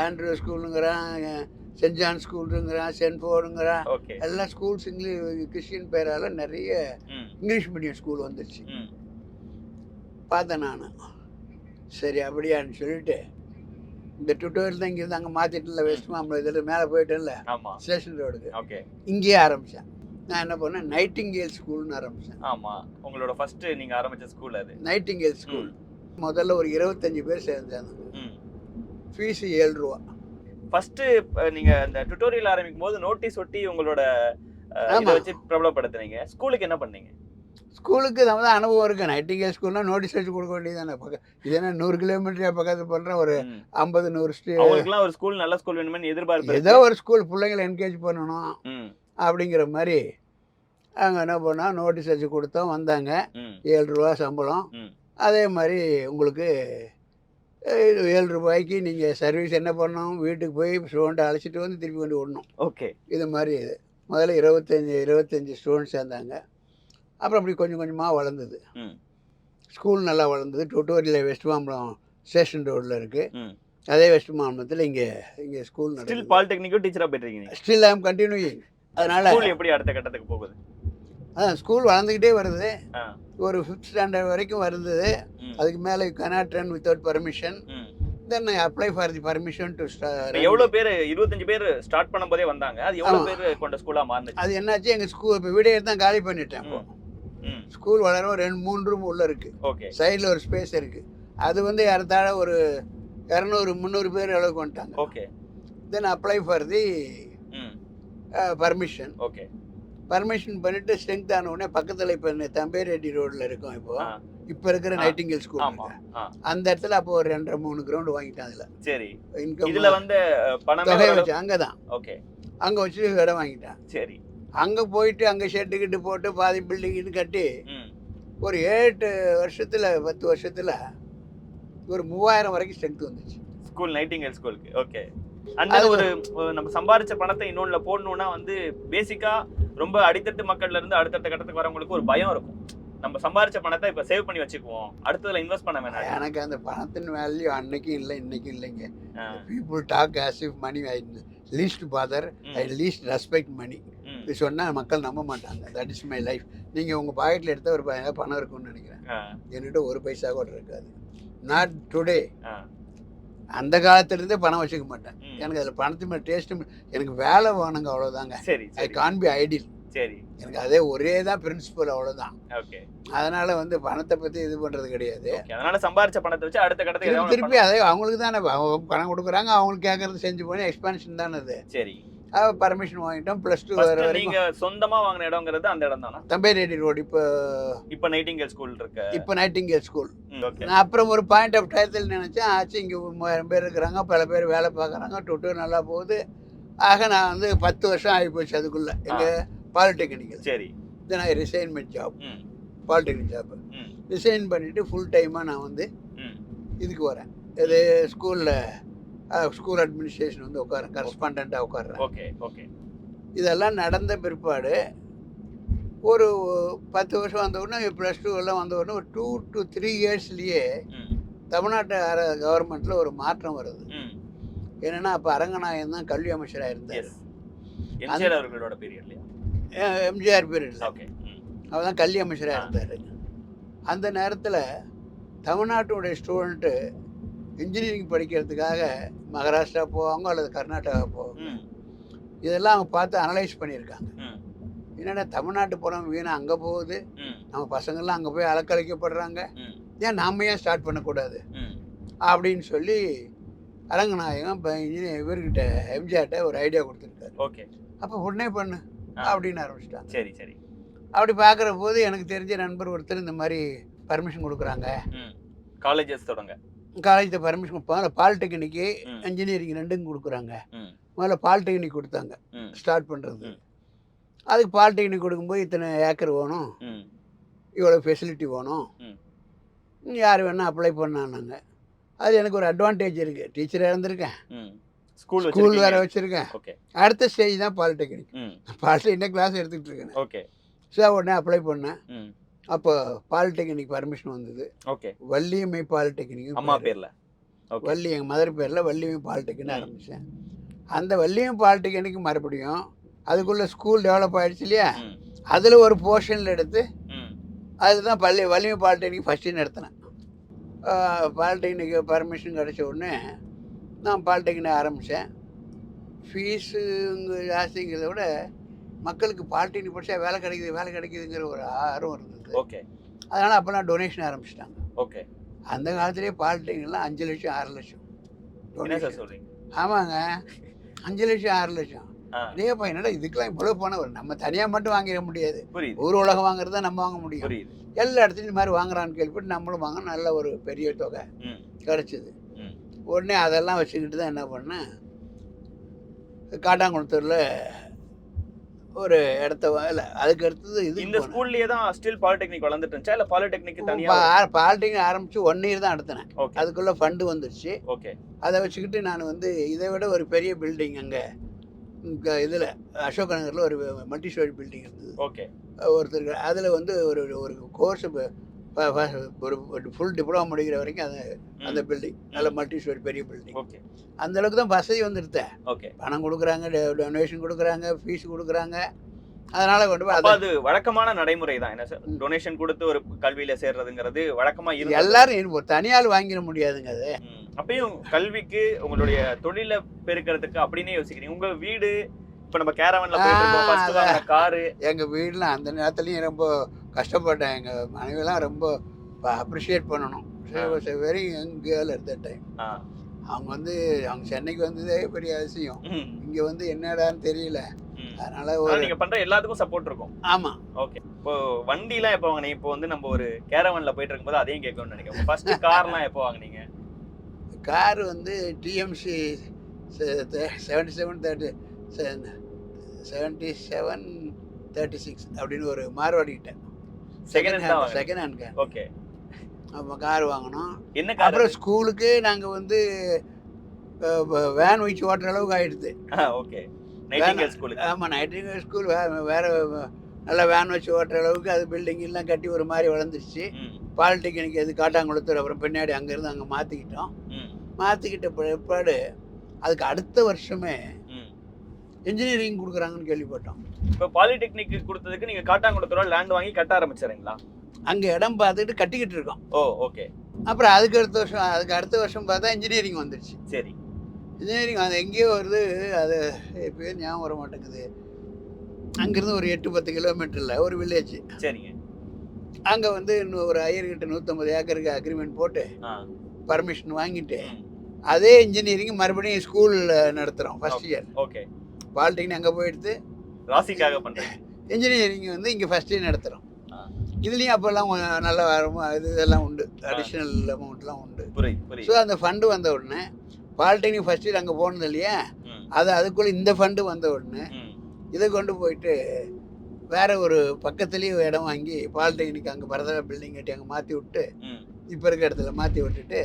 ஆண்ட்ரூ ஸ்கூலுங்கிறான், சென்ட் ஜான் ஸ்கூலுங்கிறான், சென்ட் ஃபோர்டுங்கிறான், எல்லா ஸ்கூல்ஸ் கிறிஸ்டின் பேரால் நிறைய இங்கிலீஷ் மீடியம் ஸ்கூல் வந்துடுச்சு. பார்த்தேன் நான். சரி அப்படியான்னு சொல்லிட்டு இந்த டுட்டோரியல் தான் இங்கேருந்து அங்கே மாற்றிட்டுல வெஸ்ட் மாம்பலம் இதில் மேலே போயிட்டேன்ல ஸ்டேஷன் ரோடுக்கு. ஓகே. இங்கேயே ஆரம்பித்தேன். நான் என்ன பண்ணேன், நைட்டிங்கேல் ஸ்கூல்னு ஆரம்பித்தேன். ஆமாம், உங்களோட ஃபஸ்ட்டு நீங்கள் ஆரம்பித்த ஸ்கூல் அது நைட்டிங்கேல் ஸ்கூல். முதல்ல ஒரு 25 பேர் சேர்ந்தாங்க. ஃபீஸு 7 ரூபா. ஃபஸ்ட்டு நீங்கள் அந்த டுட்டோரியல் ஆரம்பிக்கும் போது நோட்டீஸ் ஒட்டி உங்களோட இதை வச்சு பிரபலப்படுத்துனீங்க. ஸ்கூலுக்கு என்ன பண்ணீங்க? ஸ்கூலுக்கு நம்ம தான் அனுபவம் இருக்குது. நைட்டிங்கேல் ஸ்கூல்னால் நோட்டீஸ் வச்சு கொடுக்க வேண்டியதானே. இது என்ன 100 கிலோமீட்டர் பக்கத்தில் பண்ணுறேன். ஒரு 50-100 அவங்களுக்குலாம் ஒரு ஸ்கூல் நல்ல ஸ்கூல் வேணுமென்னு எதிர்பார்ப்பு. ஏதோ ஒரு ஸ்கூல் பிள்ளைங்களை என்கரேஜ் பண்ணணும் அப்படிங்கிற மாதிரி அங்கே என்ன பண்ணால் நோட்டீஸ் வச்சு கொடுத்தோம். வந்தாங்க. 7 ரூபா சம்பளம். அதே மாதிரி உங்களுக்கு 7 ரூபாய்க்கு நீங்கள் சர்வீஸ் என்ன பண்ணணும், வீட்டுக்கு போய் ஸ்டூடெண்ட்டை அழைச்சிட்டு வந்து திருப்பி கொண்டு விடணும். ஓகே. இது மாதிரி இது முதல்ல 25 ஸ்டூடெண்ட்ஸ் சேர்ந்தாங்க. அப்புறம் அப்படி கொஞ்சம் கொஞ்சமாக வளர்ந்தது. ஸ்கூல் நல்லா வளர்ந்தது. டுட்டோரியல் வெஸ்ட் மாம்பலம் ஸ்டேஷன் ரோடில் இருக்குது. அதே வெஸ்ட் மாம்பலத்தில் இங்கே ஸ்கூல் ஸ்டில் பாலிடெக்னிக்கும் டீச்சராக போயிட்டுருக்கீங்க? Still I am continuing. அதனால் ஸ்கூல் எப்படி அடுத்த கட்டத்துக்கு போகுது? அதான் ஸ்கூல் வளர்ந்துக்கிட்டே வருது. ஒரு 5th ஸ்டாண்டர்ட் வரைக்கும் வருது. அதுக்கு மேலே you cannot run without permission. Then I apply for the permission to start. எவ்வளோ பேர்? 25 பேர் ஸ்டார்ட் பண்ணும்போதே வந்தாங்க. அது எவ்வளோ பேர் கொண்ட ஸ்கூலாக மாறுச்சு? அது என்னாச்சு, எங்கள் ஸ்கூல் இப்போ வீடே தான் காலி பண்ணிட்டேன். ஸ்கூல் வளரும் 2-3 ரூம் உள்ள இருக்குது. ஓகே. சைடில் ஒரு ஸ்பேஸ் இருக்குது. அது வந்து ஏறத்தாழ ஒரு 200-300 பேர் அளவுக்கு வந்துட்டாங்க. Okay. Then apply for the permission. Okay. Permission பண்ணிட்டு ஸ்ட்ரென்த் ஆன உடனே பக்கத்தில் இப்போ தம்பேரெட்டி ரோடில் இருக்கும். இப்போ இருக்கிற நைட்டிங்கேல் ஸ்கூல் அந்த இடத்துல அப்போ ஒரு 2-3 கிரவுண்டு வாங்கிட்டேன். அதில் சரி இன்கம் இதில் வந்து தொகை வச்சு அங்கே தான். ஓகே. அங்கே வச்சு இடம் வாங்கிட்டேன். சரி. அங்கே போயிட்டு அங்கே ஷெட்டுக்கிட்டு போட்டு பாதி பில்டிங்கிட்டு கட்டி ஒரு 8 வருஷத்தில் 10 வருஷத்தில் ஒரு 3000 வரைக்கும் ஸ்ட்ரென்த் வந்துச்சு ஸ்கூல் நைட்டிங்கேல் ஸ்கூலுக்கு. ஓகே. அந்த ஒரு நம்ம சம்பாரிச்ச பணத்தை இன்னொன்னுல போடணும்னா வந்து பேசிக்கா ரொம்ப அடித்தட்டு மக்கள்ல இருந்து அடுத்தடுத்த கட்டத்துக்கு வரவங்களுக்கு ஒரு பயம் இருக்கும். நம்ம சம்பாரிச்ச பணத்தை இப்ப சேவ் பண்ணி வச்சுக்குவோம், அடுத்ததுல இன்வெஸ்ட் பண்ண வேணாம். எனக்கு அந்த பணத்தின் வேல்யூ அன்னைக்கும் இல்லை இன்னைக்கும் இல்லைங்க. People talk as if money I least bother, I least respect money. இது சொன்னால் மக்கள் நம்ப மாட்டாங்க. That is my life. நீங்கள் உங்கள் பாக்கெட்டில் எடுத்த ஒரு பணம் இருக்குன்னு நினைக்கிறேன். என்கிட்ட ஒரு பைசா கூட இருக்காது. Not today. அந்த காலத்துலேருந்தே பணம் வச்சுக்க மாட்டேன். எனக்கு அதில் பணத்து மேலே டேஸ்ட்டு எனக்கு வேலை வேணுங்க, அவ்வளோதாங்க. ஐ கான் பி ஐடியல். சரி. எனக்கு அதே ஒரே தான் பிரின்சிபல், அவ்வளோதான். ஓகே. அதனால வந்து பணத்தை பற்றி இது பண்ணுறது கிடையாது. அதனால சம்பாரிச்ச பணத்தை வச்சு அடுத்த கட்டத்துக்கு திருப்பி அதே அவங்களுக்கு தானே பணம் கொடுக்குறாங்க, அவங்களுக்கு கேட்கறது செஞ்சு போய் எக்ஸ்பான்ஷன் தானே அது. சரி. பர்மிஷன் வாங்கிட்டோம். +2 நீங்க சொந்தமா வாங்கின இடம்ங்கிறது அந்த இடம் தானா? தம்பேரெட்டி ரோடு. இப்போ நைட்டிங்கேல் ஸ்கூல் இருக்கு. இப்போ நைட்டிங்கேல் ஸ்கூல். நான் அப்புறம் ஒரு பாயிண்ட் ஆஃப் டயத்தில் நினைச்சேன், ஆச்சு இங்கே 3000 பேர் இருக்கிறாங்க, பல பேர் வேலை பார்க்குறாங்க, டுட்டூர் நல்லா போகுது. ஆக நான் வந்து 10 வருஷம் ஆகி போச்சு அதுக்குள்ள எங்கள் பாலிடெக்னிக்கல். சரி. இது நான் resignment job, polytechnic job resign பண்ணிவிட்டு ஃபுல் டைமாக நான் வந்து இதுக்கு வரேன். இது ஸ்கூல் அட்மினிஸ்ட்ரேஷன் வந்து உட்காரேன், கரஸ்பாண்டண்ட்டாக உட்காடுறேன். Okay okay. இதெல்லாம் நடந்த பிற்பாடு ஒரு 10 வருஷம் வந்த உடனே +2 எல்லாம் வந்த உடனே ஒரு 2 to 3 இயர்ஸ்லேயே தமிழ்நாட்டு கவர்மெண்ட்டில் ஒரு மாற்றம் வருது. என்னென்னா அப்போ அரங்கநாயகன் தான் கல்வி அமைச்சராக இருந்தார். அவர்களோட பீரியட்லையா? எம்ஜிஆர் பீரியடில். ஓகே. அவர் தான் கல்வி அமைச்சராக இருந்தார். அந்த நேரத்தில் தமிழ்நாட்டுடைய ஸ்டூடெண்ட்டு இன்ஜினியரிங் படிக்கிறதுக்காக மகாராஷ்டிரா போவாங்க அல்லது கர்நாடகா போவாங்க. இதெல்லாம் அவங்க பார்த்து அனலைஸ் பண்ணியிருக்காங்க. என்னென்னா தமிழ்நாட்டு படம் வீணாக அங்கே போகுது, நம்ம பசங்கள்லாம் அங்கே போய் அலக்கழிக்கப்படுறாங்க, ஏன் நாம ஏன் ஸ்டார்ட் பண்ணக்கூடாது அப்படின்னு சொல்லி அரங்கநாயகம் இப்போ இவர்கிட்ட எம்ஜிஆர்கிட்ட ஒரு ஐடியா கொடுத்துருக்காரு. ஓகே. அப்போ உடனே பண்ணு அப்படின்னு ஆரம்பிச்சிட்டாங்க. சரி சரி. அப்படி பார்க்குற போது எனக்கு தெரிஞ்ச நண்பர் ஒருத்தர் இந்த மாதிரி பர்மிஷன் கொடுக்குறாங்க, காலேஜஸ் தொடங்க, காலேஜில் பர்மிஷன் பாலிடெக்னிக்கு இன்ஜினியரிங் ரெண்டும் கொடுக்குறாங்க. முதல்ல பாலிடெக்னிக் கொடுத்தாங்க ஸ்டார்ட் பண்ணுறது. அதுக்கு பாலிடெக்னிக் கொடுக்கும்போது இத்தனை ஏக்கர் வேணும், இவ்வளோ ஃபெசிலிட்டி வேணும், யார் வேணால் அப்ளை பண்ணானாங்க. அது எனக்கு ஒரு அட்வான்டேஜ் இருக்குது, டீச்சராக இருந்திருக்கேன், ஸ்கூல் வேறு வச்சுருக்கேன். அடுத்த ஸ்டேஜ் தான் பாலிடெக்னிக். பாலிடெக்னிக் கிளாஸ் எடுத்துகிட்டு இருக்கேன். ஓகே. ஸோ உடனே அப்ளை பண்ணேன். அப்போ பாலிடெக்னிக் பர்மிஷன் வந்தது. ஓகே. வள்ளியம்மை பாலிடெக்னிக் அம்மா பேரில், வள்ளி எங்கள் மதர் பேரில் வள்ளியம்மை பாலிடெக்னிக் ஆரம்பித்தேன். அந்த வள்ளியம்மை பாலிடெக்னிக் மறுபடியும் அதுக்குள்ளே ஸ்கூல் டெவலப் ஆகிடுச்சு இல்லையா, அதில் ஒரு போர்ஷனில் எடுத்து அதுதான் வள்ளியம்மை பாலிடெக்னிக் ஃபஸ்ட்டு நடத்தினேன். பாலிடெக்னிக் பர்மிஷன் கிடச்ச உடனே நான் பாலிடெக்னிக் ஆரம்பித்தேன். ஃபீஸு ஜாஸ்திங்கிறத விட மக்களுக்கு பாலிடெக்னிக் படித்தா வேலை கிடைக்குதுங்கிற ஒரு ஆர்வம் இருந்தது. ஓகே. அதனால் அப்போலாம் டொனேஷன் ஆரம்பிச்சிட்டாங்க. ஓகே. அந்த காலத்துலேயே பாலிடெக்னிக்லாம் 5 லட்சம் 6 லட்சம் டொனேஷன். சொல்கிறீங்க? ஆமாங்க, 5 லட்சம் 6 லட்சம். இதே பையனடா இதுக்கெல்லாம் இவ்வளோ பணம் வரும், நம்ம தனியாக மட்டும் வாங்கிட முடியாது, ஊர் உலகம் வாங்குறது தான் நம்ம வாங்க முடியும். எல்லா இடத்துலையும் இந்த மாதிரி வாங்குறான்னு கேள்விப்பட்டு நம்மளும் வாங்க நல்ல ஒரு பெரிய தொகை கிடச்சிது. உடனே அதெல்லாம் வச்சுக்கிட்டு தான் என்ன பண்ணேன், காட்டாங்குளத்தூரில் ஒரு இடத்த இல்லை, அதுக்கு அடுத்தது இது இந்த ஸ்கூல்லேயே தான் ஸ்டில் பாலிடெக்னிக் வளர்ந்துட்டு இருந்துச்சா இல்லை பாலிடெக்னிக் தனியாக? பாலிடெக்னிக் ஆரம்பித்து 1 இயர் தான் நடத்தினேன். அதுக்குள்ளே ஃபண்டு வந்துடுச்சு. ஓகே. அதை வச்சுக்கிட்டு நான் வந்து இதை விட ஒரு பெரிய பில்டிங் அங்கே இதில் அசோக் நகரில் ஒரு மல்டி ஸ்டோரி பில்டிங் இருந்தது. ஓகே. ஒருத்தருக்கு அதில் வந்து ஒரு கோர்ஸ் ஒரு ஃபுல் டிப்ளமா முடிக்கிற வரைக்கும் அது அந்த பில்டிங் நல்ல மல்டி ஸ்டோரி பெரிய பில்டிங். ஓகே. அந்த அளவுக்கு தான் வசதி வந்துருத்தேன். ஓகே. பணம் கொடுக்குறாங்க, டொனேஷன் கொடுக்குறாங்க, ஃபீஸ் கொடுக்குறாங்க. அதனால் கொண்டு போய் அது வழக்கமான நடைமுறை தான் என்ன சார், டொனேஷன் கொடுத்து ஒரு கல்வியில் சேர்றதுங்கிறது வழக்கமாக இருக்கு. எல்லாரும் தனியால் வாங்கிட முடியாதுங்க அது. அப்பயும் கல்விக்கு உங்களுடைய தொழிலை பெருக்கிறதுக்கு அப்படின்னே யோசிக்கிறீங்க. உங்கள் வீடு இப்போ நம்ம கேரவன்ல போயிட்டு இருக்கோம், ஃபர்ஸ்ட் வாங்குற காரு. எங்கள் வீடுலாம் அந்த நேரத்துலையும் ரொம்ப கஷ்டப்பட்டேன். எங்கள் மனைவிலாம் ரொம்ப அப்ரிஷியேட் பண்ணணும். Very young girl at that time. அவங்க வந்து அவங்க சென்னைக்கு வந்ததே பெரிய அதிசயம். இங்கே வந்து என்னடான்னு தெரியல. அதனால நீங்க பண்ற எல்லாத்துக்கும் சப்போர்ட் இருக்கும். ஆமா. ஓகே. இப்போ வண்டிலாம் எப்போ வாங்கினீங்க? இப்போ வந்து நம்ம ஒரு கேரவன்ல போயிட்டு இருக்கும்போது அதையும் கேட்கணும்னு நினைக்கிறேன். ஃபர்ஸ்ட் கார்லாம் எப்போ வாங்கினீங்க? கார் வந்து டிஎம்சி 7736 அப்படின்னு ஒரு மார்வாடிக்கிட்ட செகண்ட் ஹேண்ட் கார். ஓகே. அப்போ கார் வாங்கினோம். என்ன கார்? அப்புறம் ஸ்கூலுக்கு நாங்கள் வந்து வேன் வச்சு ஓட்டுற அளவுக்கு ஆகிடுது. ஓகே. Nightingale school. ஆமாம், நைட்டிங்கேல் ஸ்கூல் வேறு நல்லா வேன் வச்சு ஓட்டுற அளவுக்கு அது பில்டிங் எல்லாம் கட்டி ஒரு மாதிரி வளர்ந்துருச்சு. பாலிடெக்னிக் எது காட்டாங்குளத்தூர், அப்புறம் பின்னாடி அங்கேருந்து அங்கே மாற்றிக்கிட்டோம். மாற்றிக்கிட்ட பிற்பாடு அதுக்கு அடுத்த வருஷமே இன்ஜினியரிங் கொடுக்குறாங்கன்னு கேள்விப்பட்டோம். இப்போ பாலிடெக்னிக் கொடுத்ததுக்கு நீங்கள் காட்டாங்குளத்தூர் லேண்ட் வாங்கி கட்ட ஆரம்பிச்சிடுறீங்களா? அங்கே இடம் பார்த்துக்கிட்டு கட்டிக்கிட்டு இருக்கோம். ஓ ஓகே. அப்புறம் அதுக்கு அடுத்த வருஷம் பார்த்தா இன்ஜினியரிங் வந்துடுச்சு. சரி. இன்ஜினியரிங் அது எங்கேயோ வருது, அது பேர் ஞாபகம் வர மாட்டேங்குது. அங்கேருந்து ஒரு 8-10 கிலோமீட்டரில் ஒரு வில்லேஜ். சரிங்க. அங்கே வந்து இன்னும் ஒரு ஐயர்கிட்ட 150 ஏக்கருக்கு அக்ரிமெண்ட் போட்டு பர்மிஷன் வாங்கிட்டு அதே இன்ஜினியரிங் மறுபடியும் ஸ்கூலில் நடத்துகிறோம் ஃபர்ஸ்ட் இயர். ஓகே. பாலிடெக்னிக் அங்கே போயிடுத்து ராசிக்காக பண்ணுறேன், இன்ஜினியரிங் வந்து இங்கே ஃபர்ஸ்ட் இயர் நடத்துகிறோம். இதுலேயும் அப்போல்லாம் நல்ல இதெல்லாம் உண்டு, அடிஷ்னல் அமௌண்ட்லாம் உண்டு. ஸோ அந்த ஃபண்டு வந்த உடனே பாலிடெக்னிக் ஃபர்ஸ்ட் இயர் அங்கே போனது இல்லையா, அதுக்குள்ளே இந்த ஃபண்டு வந்த உடனே இதை கொண்டு போயிட்டு வேறு ஒரு பக்கத்துலேயே இடம் வாங்கி பாலிடெக்னிக் அங்கே பரதா பில்டிங் கட்டி அங்கே மாற்றி விட்டு இப்போ இருக்க இடத்துல மாற்றி விட்டுட்டு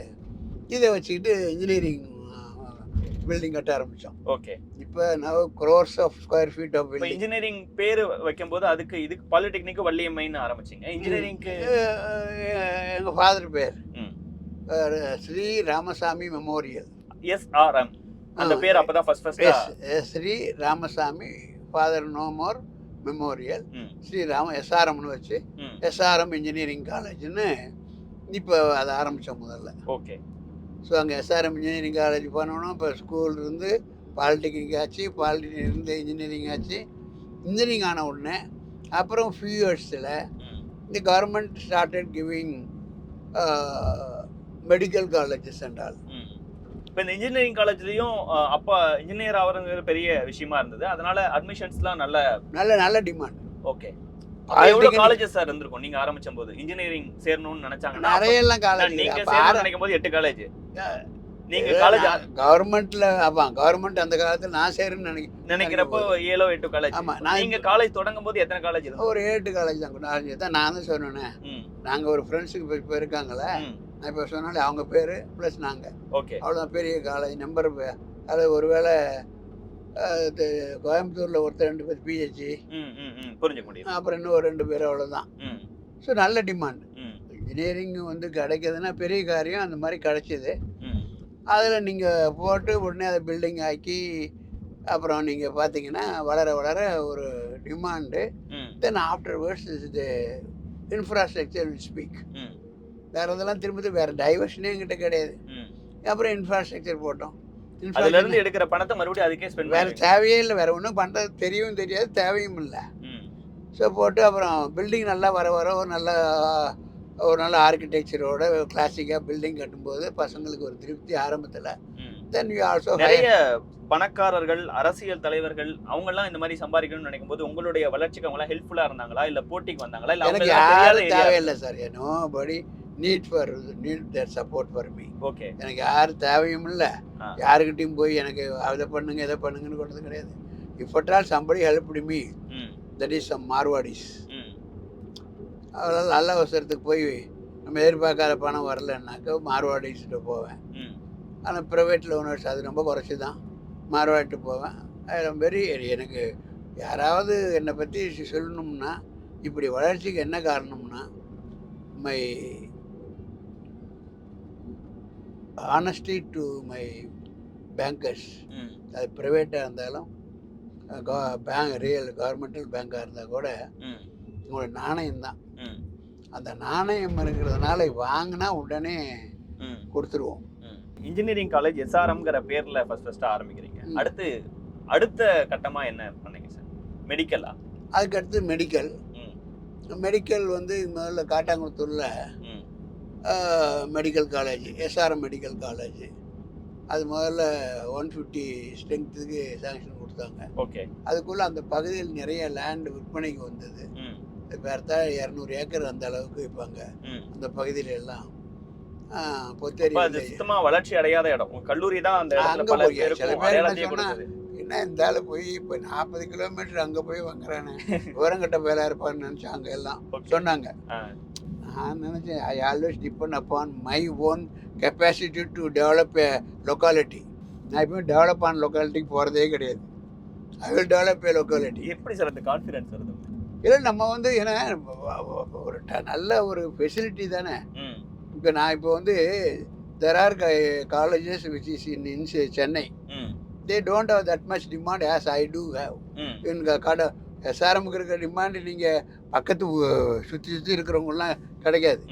இதை வச்சுக்கிட்டு இன்ஜினியரிங் பில்டிங் கட்ட ஆரம்பித்தோம். ஓகே. இப்போ now crores of square feet of building. Engineering பேர் வைக்கும்போது இதுக்கு பாலிடெக்னிக்கு வள்ளியம்மைன்னு ஆரம்பிச்சிங்க. இன்ஜினியரிங்க்கு எங்கள் ஃபாதர் பேர் ஸ்ரீ ராமசாமி மெமோரியல். SRM அந்த பேர் அப்போ தான் first Sri Ramasamy father no more memorial Srirama SRMனு வச்சு SRM இன்ஜினியரிங் காலேஜ்னு இப்போ அதை ஆரம்பித்தோம் முதல்ல. ஓகே. ஸோ அங்கே SRM இன்ஜினியரிங் காலேஜ் பண்ணணும். இப்போ ஸ்கூல் இருந்து பாலிடெக்னிக் ஆச்சு, பாலிடெக்னிக் இருந்து இன்ஜினியரிங் ஆச்சு. இன்ஜினியரிங் ஆன உடனே அப்புறம் ஃபியூ இயர்ஸில் இந்த government started giving medical colleges and all. இப்போ இந்த இன்ஜினியரிங் காலேஜ்லயும் அப்ப இன்ஜினியர் ஆகிறதுங்கிற பெரிய விஷயமா இருந்தது, அதனால அட்மிஷன்ஸ்லாம் நல்ல நல்ல டிமாண்ட். ஓகே. எவ்வளவு காலேஜஸ் சார் இருந்திருக்கும் நீங்க ஆரம்பிச்ச போது இன்ஜினியரிங் சேரணும்னு நினைச்சாங்கன்னா? நிறைய எல்லாம் காலேஜ். நீங்க சேரணும்னு நினைக்கும் போது 8 காலேஜ். நீங்க காலேஜ் கவர்மெண்ட்ல கவர்மெண்ட் அந்த காலத்துல நான் சேருன்னு நினைக்கிறப்போ 7 8 காலேஜ். ஆமா. நீங்க காலேஜ் தொடங்கும் போது எத்தனை காலேஜ் இருந்தது? ஒரு 8 காலேஜ் தான். நான் தான் சொன்னேன், நாங்க ஒரு ஃப்ரெண்ட்ஸுக்கு இப்போ இருக்காங்களே, நான் இப்போ சொன்னாலே அவங்க பேரு ப்ளஸ் நாங்க. ஓகே. அவ்வளோதான் பெரிய காலேஜ் நம்பர். அது ஒருவேளை கோயம்புத்தூர்ல ஒருத்தர் 2 பேர் பிஹெச்டி, புரிஞ்சுக்க முடியும், அப்புறம் இன்னும் ஒரு 2 பேர், அவ்வளோதான். ஸோ நல்ல டிமாண்ட். இன்ஜினியரிங் கிடைக்குதுன்னா பெரிய காரியம். அந்த மாதிரி கிடைச்சிது. அதில் நீங்கள் போட்டு உடனே அதை பில்டிங் ஆக்கி அப்புறம் நீங்கள் பார்த்தீங்கன்னா வளர வளர ஒரு demand. Then after words is the infrastructure will speak. வேறு இதெல்லாம் திரும்ப வேறு டைவர்ஷனே எங்கிட்ட கிடையாது. அப்புறம் இன்ஃப்ராஸ்ட்ரக்சர் போட்டோம். அதுலேருந்து எடுக்கிற பணத்தை மறுபடியும் அதுக்கே ஸ்பெண்ட் வேறு தேவையே இல்லை. வேறு ஒன்றும் பண்ணுறது தெரியவும் தெரியாது, தேவையும் இல்லை. ஸோ போட்டு அப்புறம் பில்டிங் நல்லா வர வர ஒரு நல்ல ஆர்கிடெக்சரோட கிளாசிக்காக பில்டிங் கட்டும்போது பசங்களுக்கு ஒரு திருப்தி ஆரம்பத்தில். தென் யூ ஆல்சோ நிறைய பணக்காரர்கள், அரசியல் தலைவர்கள் அவங்கெல்லாம் இந்த மாதிரி சம்பாதிக்கணும்னு நினைக்கும் போது உங்களுடைய வளர்ச்சிக்கு அவங்களாம் ஹெல்ப்ஃபுல்லாக இருந்தாங்களா, இல்லை போட்டிக்கு வந்தாங்களா? இல்லை எனக்கு யாரும் தேவையில்லை sir. Nobody need that support for me. Okay. எனக்கு யாரும் தேவையும் இல்லை. யாருக்கிட்டையும் போய் எனக்கு அதை பண்ணுங்க இதை பண்ணுங்கன்னு கொண்டது கிடையாது. If at all somebody helped me, that is some Marwaris. அதனால் நல்ல அவசரத்துக்கு போய் நம்ம எதிர்பார்க்காத பணம் வரலன்னாக்க மார்வாடிஸ்ட்டு போவேன். ஆனால் ப்ரைவேட் லோனர்ஸ் அது ரொம்ப குறைச்சி தான் மார்வாடிட்டு போவேன். அதில் வெரி எனக்கு யாராவது என்னை பற்றி சொல்லணும்னா இப்படி வளர்ச்சிக்கு என்ன காரணம்னா my honesty to my bankers. அது ப்ரைவேட்டாக இருந்தாலும் ரியல் கவர்மெண்டல் பேங்காக இருந்தால் கூட உங்களோட நாணயம் தான். அந்த நாணயம் இருக்கிறதுனால வாங்கினா உடனே கொடுத்துருவோம். இன்ஜினியரிங் காலேஜ் எஸ்ஆர்எம்ங்கிற பேர்ல ஃபர்ஸ்ட் ஆரம்பிக்கிறீங்க. அடுத்த கட்டமா என்ன பண்ணீங்க சார்? மெடிக்கலா? அதுக்கு அடுத்து மெடிக்கல் முதல்ல காட்டாங்குளத்தூர்ல medical college, SRM medical college. அது முதல்ல 150 ஸ்ட்ரென்த்துக்கு சாங்ஷன் கொடுத்தாங்க. ஓகே. அதுக்குள்ள அந்த பகுதியில் நிறைய லேண்ட் விற்பனைக்கு வந்தது. பேர்த்தா 200 ஏக்கர் அந்த அளவுக்கு வைப்பாங்க அந்த பகுதியில எல்லாம். சுத்தமா வளர்ச்சி அடையாத இடம் கல்லூரி தான். அந்த சில பேர் என்ன சொன்னா, என்ன இந்த ஆளு போய் இப்போ 40 கிலோமீட்டர் அங்கே போய் வாங்குறானே, விவரங்கட்ட வேலை இருப்பான்னு நினச்சாங்க எல்லாம் சொன்னாங்க. நான் நினச்சேன், I always depend upon my own capacity to develop a locality. நான் இப்போ டெவலப் ஆன லொக்காலிட்டிக்கு போகிறதே கிடையாது. I will develop a locality. எப்படி சார் அந்த கான்ஃபிடன்ஸ் வருது? இல்லை, நம்ம ஏன்னா ஒரு நல்ல ஒரு ஃபெசிலிட்டி தானே. இப்போ நான் இப்போ there are colleges which is in Chennai. they don't have that much demand as I do have. எஸ்ஆர்எம்க்கு இருக்கிற டிமாண்ட் நீங்கள் பக்கத்து சுற்றி இருக்கிறவங்கலாம் கிடைக்காது.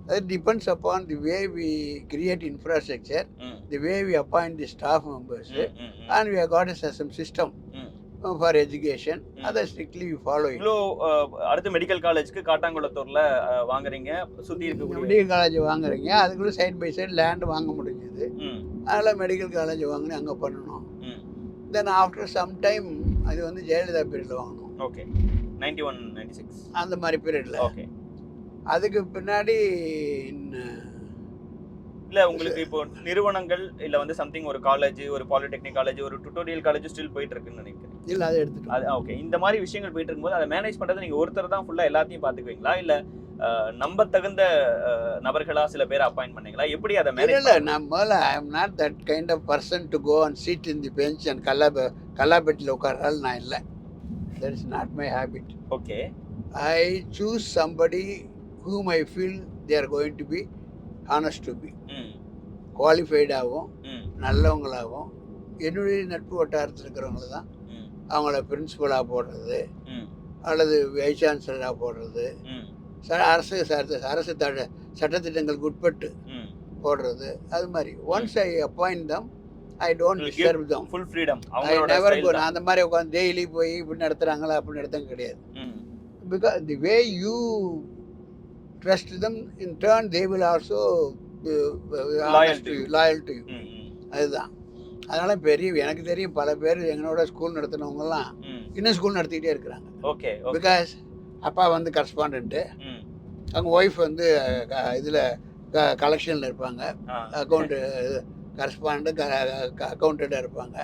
அது depends upon the way we create infrastructure, the way we appoint the staff members, and we have got some system for education. அதை strictly we follow. இவ்வளோ அடுத்து மெடிக்கல் காலேஜ்க்கு காட்டாங்குளத்தூரில் வாங்குறீங்க, சுற்றி இருக்க மெடிக்கல் காலேஜ் வாங்குறீங்க. அதுக்குள்ளே சைட் பை சைடு லேண்டு வாங்க முடிஞ்சது. அதனால் மெடிக்கல் காலேஜ் வாங்கினேன், அங்கே பண்ணணும். தென் ஆஃப்டர் சம் டைம் அது ஜெயலலிதா பீரியடில் வாங்கணும். ஓகே. 91 96 அந்த மாதிரி பீரியடில். ஓகே. அதுக்கு பின்னாடி இல்லை உங்களுக்கு இப்போ நிறுவனங்கள் இல்லை சம்திங் ஒரு காலேஜ், ஒரு பாலிடெக்னிக் காலேஜ், ஒரு டுட்டோரியல் காலேஜ் ஸ்டில் போயிட்டு இருக்குன்னு நினைக்கிறேன். இல்லை, அதை எடுத்துட்டு அது ஓகே. இந்த மாதிரி விஷயங்கள் போயிட்டு இருக்கும்போது அதை மேனேஜ் பண்ணுறது நீங்கள் ஒருத்தர் தான் ஃபுல்லாக எல்லாத்தையும் பார்த்துக்குவீங்களா, இல்லை நம்ப தகுந்த நபர்களா சில பேர் அப்பாயிண்ட் பண்ணீங்களா? எப்படி அதை மேனேஜ்? இல்லை, I am not that kind of person to go and sit in the bench and கல்லாப்பெட்டியில் உட்காரால் நான் இல்லை. That is not my habit. Okay. I choose somebody whom I feel they are going to be honest to be, குவாலிஃபைடாகவும் நல்லவங்களாகவும் என்னுடைய நட்பு வட்டாரத்தில் இருக்கிறவங்கள தான் அவங்கள பிரின்சிபலாக போடுறது அல்லது வைஸ் சான்சலராக போடுறது, அரசு சட்டத்திட்டங்களுக்கு உட்பட்டு போடுறது. அது மாதிரி once I appoint them, I don't disturb them. Full freedom. I never go. நான் அந்த மாதிரி உட்காந்து டெய்லி போய் இப்படி நடத்துகிறாங்களா அப்படி நடத்தங்க கிடையாது. Because the way you trust them, in turn they will also loyal to you. அதுதான். அதனால எனக்கு தெரியும் பல பேர் எங்களோட ஸ்கூல் நடத்தினவங்கலாம் இன்னும் ஸ்கூல் நடத்திக்கிட்டே இருக்கிறாங்க. ஓகே. பிகாஸ் அப்பா வந்து கரஸ்பாண்டன்ட்டு, அவங்க ஒய்ஃப் வந்து இதில் கலெக்ஷனில் இருப்பாங்க, அக்கௌண்ட்டு கரஸ்பாண்ட் அக்கௌண்டண்ட்டாக இருப்பாங்க.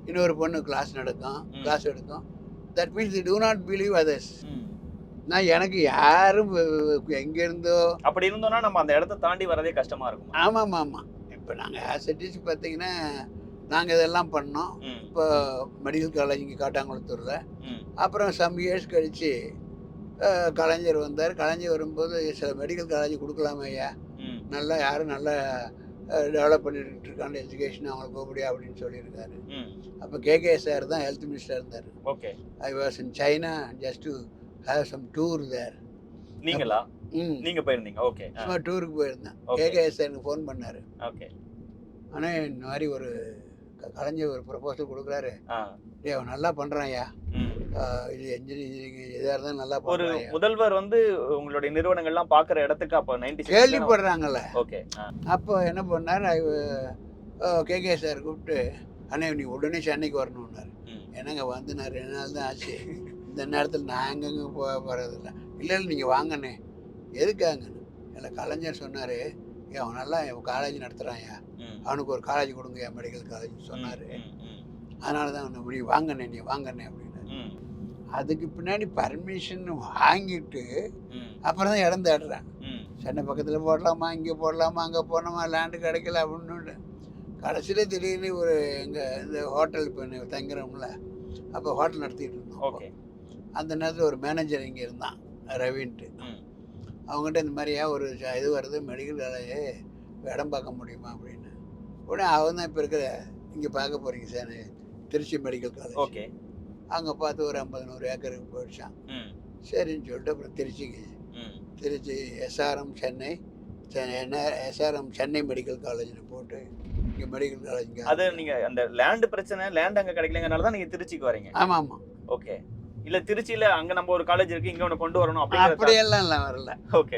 இன்னொரு பொண்ணு கிளாஸ் எடுக்கும். That means they do not believe others. நான் எனக்கு யாரும் எங்கேருந்தோ அப்படி இருந்தோம்னா நம்ம அந்த இடத்த தாண்டி வரதே கஷ்டமா இருக்கும். ஆமாம். இப்போ நாங்கள் ஆசிட்டிஸ் பார்த்தீங்கன்னா நாங்கள் இதெல்லாம் பண்ணோம். இப்போ மெடிக்கல் காலேஜ் இங்கே காட்டாங்குளத்தூரில். அப்புறம் சம் இயர்ஸ் கழித்து கலைஞர் வந்தார். கலைஞர் வரும்போது சில மெடிக்கல் காலேஜ் கொடுக்கலாமா ஐயா, நல்லா யாரும் நல்லா டெவலப் பண்ணிட்டு இருக்காங்க எஜுகேஷன், அவங்களுக்கு போகக்கூடிய அப்படின்னு சொல்லியிருக்காரு. அப்போ கேகே சார் தான் ஹெல்த் மினிஸ்டர் இருந்தார். Okay. I was in China just to have some tour there. நீங்களா? நீங்க போயிருந்தீங்க? ஓகே. சும்மா டூருக்கு போயிருந்தேன். கேகே சார் எனக்கு ஃபோன் பண்ணார். ஓகே. ஆனால் இந்த மாதிரி ஒரு கலைஞர் ஒரு ப்ரொபோசல் கொடுக்குறாரு, டே அவன் நல்லா பண்ணுறான்யா, இது இன்ஜினியரிங் எதாக இருந்தாலும் நல்லா ஒரு பண்ணுறான். முதல்வர் வந்து உங்களுடைய நிறுவனங்கள்லாம் பார்க்குற இடத்துக்கு அப்போ 96 கேள்விப்படுறாங்கல்ல. ஓகே. அப்போ என்ன பண்ணார், கேகே சார் கூப்பிட்டு, அண்ணே நீ உடனே சென்னைக்கு வரணுன்னாரு. என்னங்க வந்து நான் 2 நாள் தான் ஆச்சு, இந்த நேரத்தில் நான் எங்கெங்கே போகிறதில்ல. இல்லை நீங்கள் வாங்கண்ணே. எதுக்காங்கன்னு இல்லை, கலைஞர் சொன்னார், அவன் நல்லா காலேஜ் நடத்துகிறான்யா, அவனுக்கு ஒரு காலேஜ் கொடுங்க மெடிக்கல் காலேஜ் சொன்னார். அதனால தான் நீ வாங்கண்ணே அப்படின்னு. அதுக்கு பின்னாடி பர்மிஷன் வாங்கிட்டு அப்புறம் தான் இடம் தேடுறேன். சென்னை பக்கத்தில் போடலாமா, இங்கே போடலாமா, அங்கே போனோமா, லேண்டு கிடைக்கல அப்படின்னு. கடைசியில் திடீர்னு ஒரு எங்கள் இந்த ஹோட்டல் இப்போ தங்குறோம்ல, அப்போ ஹோட்டல் நடத்திட்டு இருந்தோம். ஓகே. அந்த நேரத்தில் ஒரு மேனேஜர் இங்கே இருந்தான், ரவின்ட்டு. அவங்ககிட்ட இந்த மாதிரியா ஒரு இது வருது மெடிக்கல் காலேஜ், இடம் பார்க்க முடியுமா அப்படின்னு. உடனே அவன் தான் இப்போ இருக்கிற இங்கே பார்க்க போகிறீங்க sir, Trichy medical college. Okay. அங்கே பார்த்து ஒரு 50-100 ஏக்கருக்கு போயிடுச்சான். சரின்னு சொல்லிட்டு அப்புறம் திருச்சி எஸ்ஆர்எம் சென்னை மெடிக்கல் காலேஜில் போட்டு இங்கே மெடிக்கல் காலேஜ். அது நீங்கள் அந்த லேண்டு பிரச்சனை, லேண்ட் அங்கே கிடைக்கலங்கனால தான் நீங்கள் திருச்சிக்கு வரீங்க. ஆமாம். ஓகே. இல்லை திருச்சியில் அங்கே நம்ம ஒரு காலேஜ் இருக்குது, இங்கே ஒன்று கொண்டு வரணும் அப்படியெல்லாம் இல்லை, வரல. ஓகே.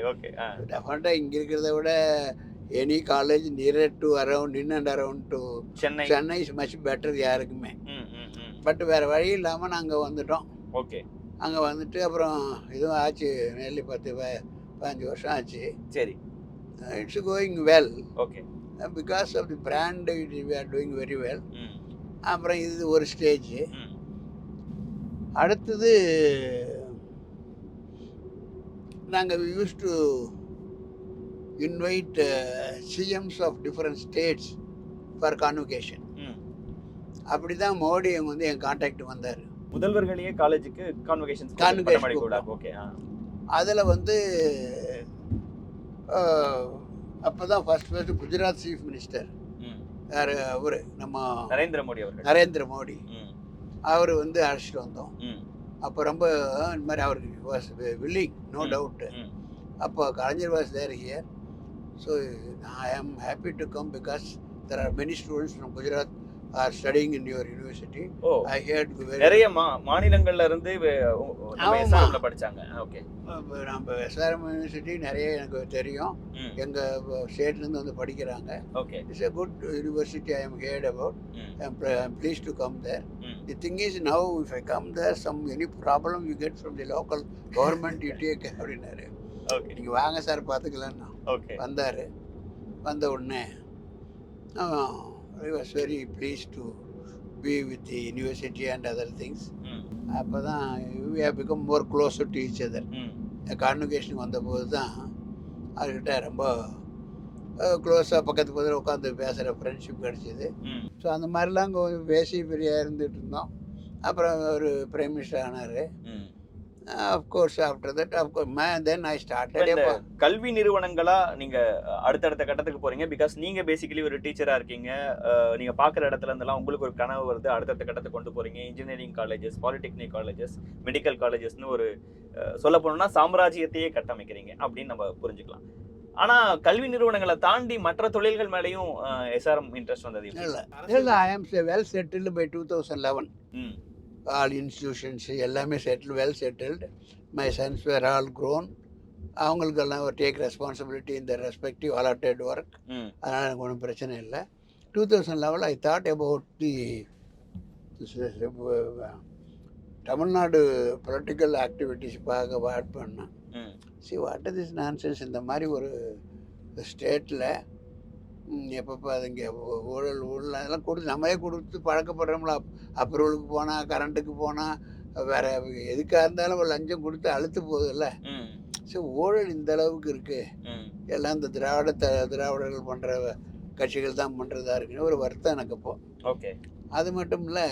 டெஃபினட்டாக இங்கே இருக்கிறத விட any college near to around in and around to Chennai is much better யாருக்குமே. பட் வேறு வழி இல்லாமல் நாங்கள் வந்துட்டோம். ஓகே. அங்கே வந்துட்டு அப்புறம் இதுவும் ஆச்சு, நெல்லி 10-15 வருஷம் ஆச்சு. சரி. It's going well. Okay. Because of the brand we are doing very well. அப்புறம் இது ஒரு ஸ்டேஜ். அடுத்தது நாங்கள் use to invite CMs of different states for convocation. அப்படி தான் மோடி அவங்க வந்து என் கான்டாக்ட் வந்தார். முதல்வர்களையே காலேஜுக்கு கான்வகேஷன். ஓகே. அதில் வந்து அப்போ தான் ஃபர்ஸ்ட் குஜராத் சீஃப் மினிஸ்டர் யார், அவர் நம்ம நரேந்திர மோடி அவர் வந்து அழைச்சிட்டு வந்தோம். அப்போ ரொம்ப இந்த மாதிரி அவருக்கு வாஸ் வில்லிங், நோ டவுட். அப்போ Kalaignar was there here. So I am happy to come because there are many students from Gujarat are studying in your university. I heard நிறைய மாநிலங்கள்ல இருந்து எஸ்ஆர்எம்ல படிச்சாங்க. ஓகே. நம்ம எஸ்ஆர்எம் யூனிவர்சிட்டி நிறைய எனக்கு தெரியும், எங்கள் ஸ்டேட்லேருந்து வந்து படிக்கிறாங்க. Okay. It's a good university I am heard about. I am pleased to come there. The thing is now if I come there, any problem you get from the local government you take அப்படின்னாரு. Okay. நீங்கள் வாங்க sir பார்த்துக்கலான்னா. Okay. வந்த உடனே I was very pleased to be with the university and other things. அப்போ தான் we have become more closer to each other. Convocation வந்தபோது தான் அவர்கிட்ட ரொம்ப க்ளோஸாக பக்கத்தில் உட்காந்து பேசுகிற ஃப்ரெண்ட்ஷிப் கிடச்சிது. ஸோ அந்த மாதிரிலாம் கொஞ்சம் பேசி ஃப்ரீயாக இருந்துகிட்டு இருந்தோம். அப்புறம் ஒரு பிரைம் மினிஸ்டர் ஆனார். Of course, after that, then I started. கல்வி நிறுவனங்களா நீங்க அடுத்தடுத்த கட்டத்துக்கு போறீங்க. பிகாஸ் நீங்க பேசிக்கலி ஒரு டீச்சரா இருக்கீங்க. நீங்க பாக்குற இடத்துல இருந்தெல்லாம் உங்களுக்கு ஒரு கனவு வருது, அடுத்தடுத்த கட்டத்துக்கு கொண்டு போறீங்க. Engineering colleges, polytechnic colleges, medical காலேஜஸ்னு ஒரு சொல்ல போனோம்னா சாம்ராஜ்யத்தையே கட்டமைக்கிறீங்க அப்படின்னு நம்ம புரிஞ்சுக்கலாம். ஆனா கல்வி நிறுவனங்களை தாண்டி மற்ற தொழில்கள் மேலேயும் எஸ்ஆர்எம் இன்ட்ரெஸ்ட் வந்தது இல்லை. I am well settled by 2011. All institutions எல்லாமே well settled. My sons were all grown. அவங்களுக்கெல்லாம் take responsibility in the respective allotted work. அதனால் எனக்கு ஒன்றும் பிரச்சனை இல்லை. 2011 I thought about the Tamil Nadu political activities பார்க்க வாட் பண்ணேன். See what is this nonsense, இந்த மாதிரி ஒரு ஸ்டேட்டில் எப்பப்போ அது இங்கே ஊழல் அதெல்லாம் கொடுத்து நம்மளே கொடுத்து பழக்கப்படுறோம்ல. அப்ரூவலுக்கு போனால், கரண்ட்டுக்கு போனால், வேறு எதுக்காக இருந்தாலும் ஒரு லஞ்சம் கொடுத்து அழுத்து போகுதுல்ல. ஸோ ஊழல் இந்த அளவுக்கு இருக்குது, எல்லாம் இந்த திராவிடர்கள் பண்ணுற கட்சிகள் தான் பண்ணுறதா இருக்குன்னு ஒரு வருத்தம் எனக்கு இப்போ. ஓகே, அது மட்டும் இல்லை,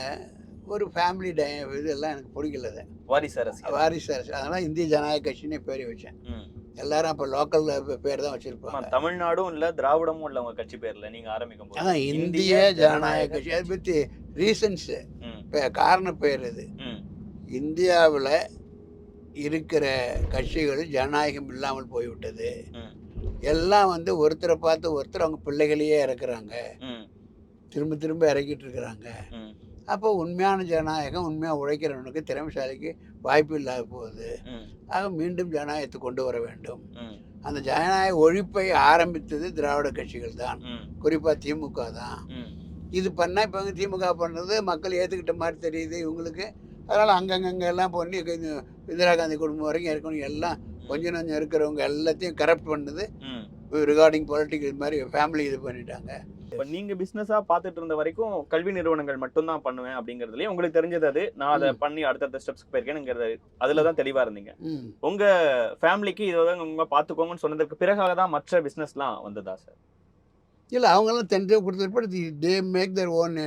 ஒரு ஃபேமிலி இதெல்லாம் எனக்கு பிடிக்கல. வாரிசு அரசு, அதனால் இந்திய ஜனநாயக கட்சினே பேர் வச்சேன். எல்லாரும் அப்போ லோக்கல் பேர் தான் வச்சுருப்பாங்க. தமிழ்நாடும் இல்லை, திராவிடமும் இல்லை உங்கள் கட்சி பேரில் நீங்கள் ஆரம்பிக்கும் போது இந்திய ஜனநாயக கட்சி. அதை பற்றி ரீசன்ஸு, காரண பேர் இது. இந்தியாவில் இருக்கிற கட்சிகள் ஜனநாயகம் இல்லாமல் போய்விட்டது. எல்லாம் வந்து ஒருத்தரை பார்த்து ஒருத்தர் அவங்க பிள்ளைகளையே இறக்குறாங்க, திரும்ப திரும்ப இறக்கிட்டு இருக்கிறாங்க. அப்போ உண்மையான ஜனநாயகம், உண்மையாக உழைக்கிறவனுக்கு, திறமைசாலிக்கு வாய்ப்பு இல்லாத போகுது. ஆக மீண்டும் ஜனநாயகத்தை கொண்டு வர வேண்டும். அந்த ஜனநாயக ஒழிப்பை ஆரம்பித்தது திராவிட கட்சிகள் தான், குறிப்பாக திமுக தான். இது பண்ணால் இப்போ திமுக பண்ணுறது மக்கள் ஏற்றுக்கிட்ட மாதிரி தெரியுது இவங்களுக்கு. அதனால் அங்கங்கே எல்லாம் பண்ணி இந்திரா காந்தி குடும்பம் வரைக்கும் இருக்கணும், எல்லாம் கொஞ்சம் கொஞ்சம் இருக்கிறவங்க எல்லாத்தையும் கரப்ட் பண்ணுது. ரிகார்டிங் பொலிட்டிக்கல் மாதிரி ஃபேமிலி இது பண்ணிட்டாங்க. இப்போ நீங்கள் பிஸ்னஸாக பார்த்துட்டு இருந்த வரைக்கும் கல்வி நிறுவனங்கள் மட்டும்தான் பண்ணுவேன் அப்படிங்கிறதுலேயே உங்களுக்கு தெரிஞ்சது அது. நான் அதை பண்ணி அடுத்தடுத்த ஸ்டெப்ஸ்க்கு போயிருக்கேனுங்கிறது அதில் தான் தெளிவாக இருந்தீங்க. உங்கள் ஃபேமிலிக்கு இதை வந்து உங்கள் பார்த்துக்கோங்கன்னு சொன்னதுக்கு பிறகாக தான் மற்ற பிஸ்னஸ்லாம் வந்ததா சார்? இல்லை, அவங்களாம் தென்றியாக கொடுத்துருப்ப they make their own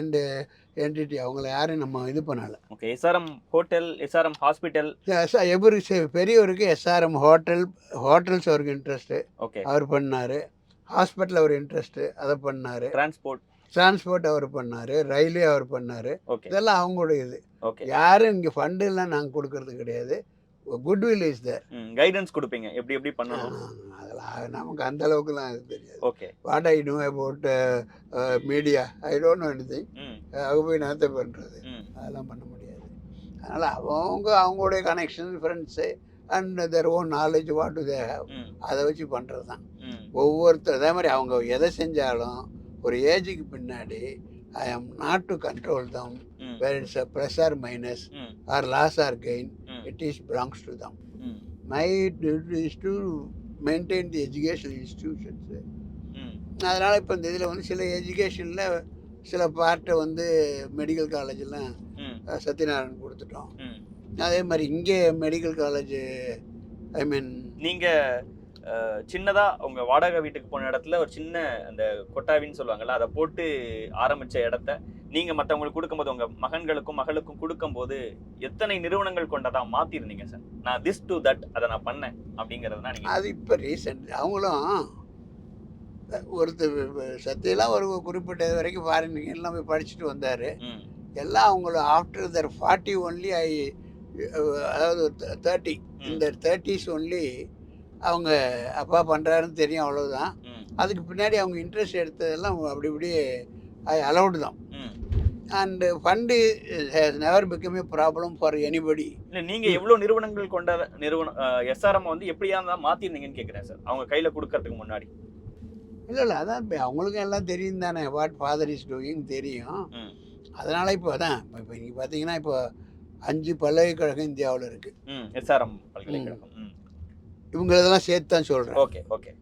entity. அவங்கள யாரும் நம்ம இது பண்ணலை. Okay, SRM hotel, SRM hospital, எவரு பெரியவருக்கு எஸ்ஆர்எம் ஹோட்டல்ஸ் அவருக்கு இன்ட்ரெஸ்ட்டு. ஓகே, அவர் பண்ணார். ஹாஸ்பிட்டல் அவர் இன்ட்ரெஸ்ட்டு, அதை பண்ணார். டிரான்ஸ்போர்ட் அவர் பண்ணார். ரயில்வே அவர் பண்ணார். இதெல்லாம் அவங்களோட இது. யாரும் இங்கே ஃபண்டு எல்லாம் நாங்கள் கொடுக்கறது கிடையாது. Goodwill is there. கைடன்ஸ் கொடுப்பீங்க எப்படி எப்படி பண்ணணும். அதெல்லாம் நமக்கு அந்த அளவுக்குலாம் அது தெரியாது. Okay, what I know about media, I don't know anything. அவங்க போய் நேரத்தை பண்ணுறது அதெல்லாம் பண்ண முடியாது. அதனால் அவங்களுடைய connection, friends and their own knowledge what to they have, அதை வச்சு பண்ணுறது தான் ஒவ்வொருத்தர். அதே மாதிரி அவங்க எதை செஞ்சாலும் ஒரு ஏஜுக்கு பின்னாடி I am not to control them, where it's a plus or minus or loss or gain, it is belongs to them. My duty is to maintain the educational institutions. அதனால் இப்போ இந்த இதில் வந்து சில எஜுகேஷனில் சில பார்ட்டை வந்து மெடிக்கல் காலேஜெல்லாம் சத்யநாராயணன் கொடுத்துட்டோம். அதே மாதிரி இங்கே மெடிக்கல் காலேஜ், ஐ மீன் நீங்கள் சின்னதாக உங்கள் வாடகை வீட்டுக்கு போன இடத்துல ஒரு சின்ன அந்த கொட்டாவின்னு சொல்லுவாங்கள்ல, அதை போட்டு ஆரம்பித்த இடத்த நீங்கள் மற்றவங்களுக்கு கொடுக்கும்போது, உங்கள் மகன்களுக்கும் மகளுக்கும் கொடுக்கும்போது எத்தனை நிறுவனங்கள் கொண்டதாக மாற்றிருந்தீங்க சார்? நான் திஸ் டு தட் அதை நான் பண்ணேன் அப்படிங்கிறதுனா நீங்கள் அது இப்போ ரீசெண்ட் அவங்களும் ஒருத்தர் சத்தியெல்லாம் ஒரு குறிப்பிட்ட வரைக்கும் ஃபாரின் எல்லாம் போய் படிச்சுட்டு வந்தார். எல்லாம் அவங்கள ஆஃப்டர் தர் 40 ஒன்லி அதாவது 30 இந்த 30s ஒன்லி அவங்க அப்பா பண்ணுறாருன்னு தெரியும், அவ்வளோதான். அதுக்கு பின்னாடி அவங்க இன்ட்ரெஸ்ட் எடுத்ததெல்லாம் அப்படி இப்படியே அலௌடு தான். And fund has never become a problem for anybody. இல்லை, நீங்கள் எவ்வளோ நிறுவனங்கள் கொண்ட நிறுவனம் எஸ்ஆர்எம் வந்து எப்படியா இருந்தால் மாற்றிருந்தீங்கன்னு கேட்குறேன் சார், அவங்க கையில் கொடுக்கறதுக்கு முன்னாடி. இல்லை அதான் அவங்களுக்கும் எல்லாம் தெரியும் தானே, வாட் ஃபாதர் இஸ் டூயிங் தெரியும். அதனால் இப்போ அதான் இப்போ நீங்கள் பார்த்தீங்கன்னா இப்போ 5 பல்கலைக்கழகம் இந்தியாவில் இருக்குது. எஸ்ஆர்எம் பல்கலைக்கழகம் இவங்க இதெல்லாம் சேர்த்து தான் சொல்கிறேன். Okay okay.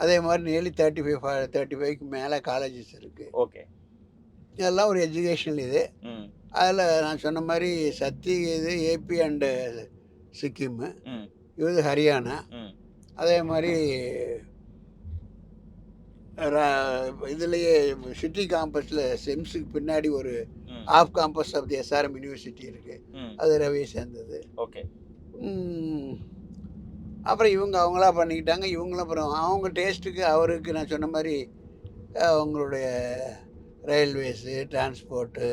அதே மாதிரி நியர்லி 35க்கு மேலே காலேஜஸ் இருக்குது. ஓகே, இதெல்லாம் ஒரு எஜுகேஷனல் இது. அதில் நான் சொன்ன மாதிரி சத்தி இது ஏபி அண்டு சிக்கிமு, இது ஹரியானா. அதே மாதிரி இதுலேயே சிட்டி காம்பஸில் செம்ஸுக்கு பின்னாடி ஒரு off campus of the SRM university இருக்குது, அது ரவியை சேர்ந்தது. ஓகே. அப்புறம் அவங்களா பண்ணிக்கிட்டாங்க. இவங்களும் அப்புறம் அவங்க டேஸ்ட்டுக்கு அவருக்கு நான் சொன்ன மாதிரி அவங்களுடைய ரயில்வேஸு, டிரான்ஸ்போர்ட்டு,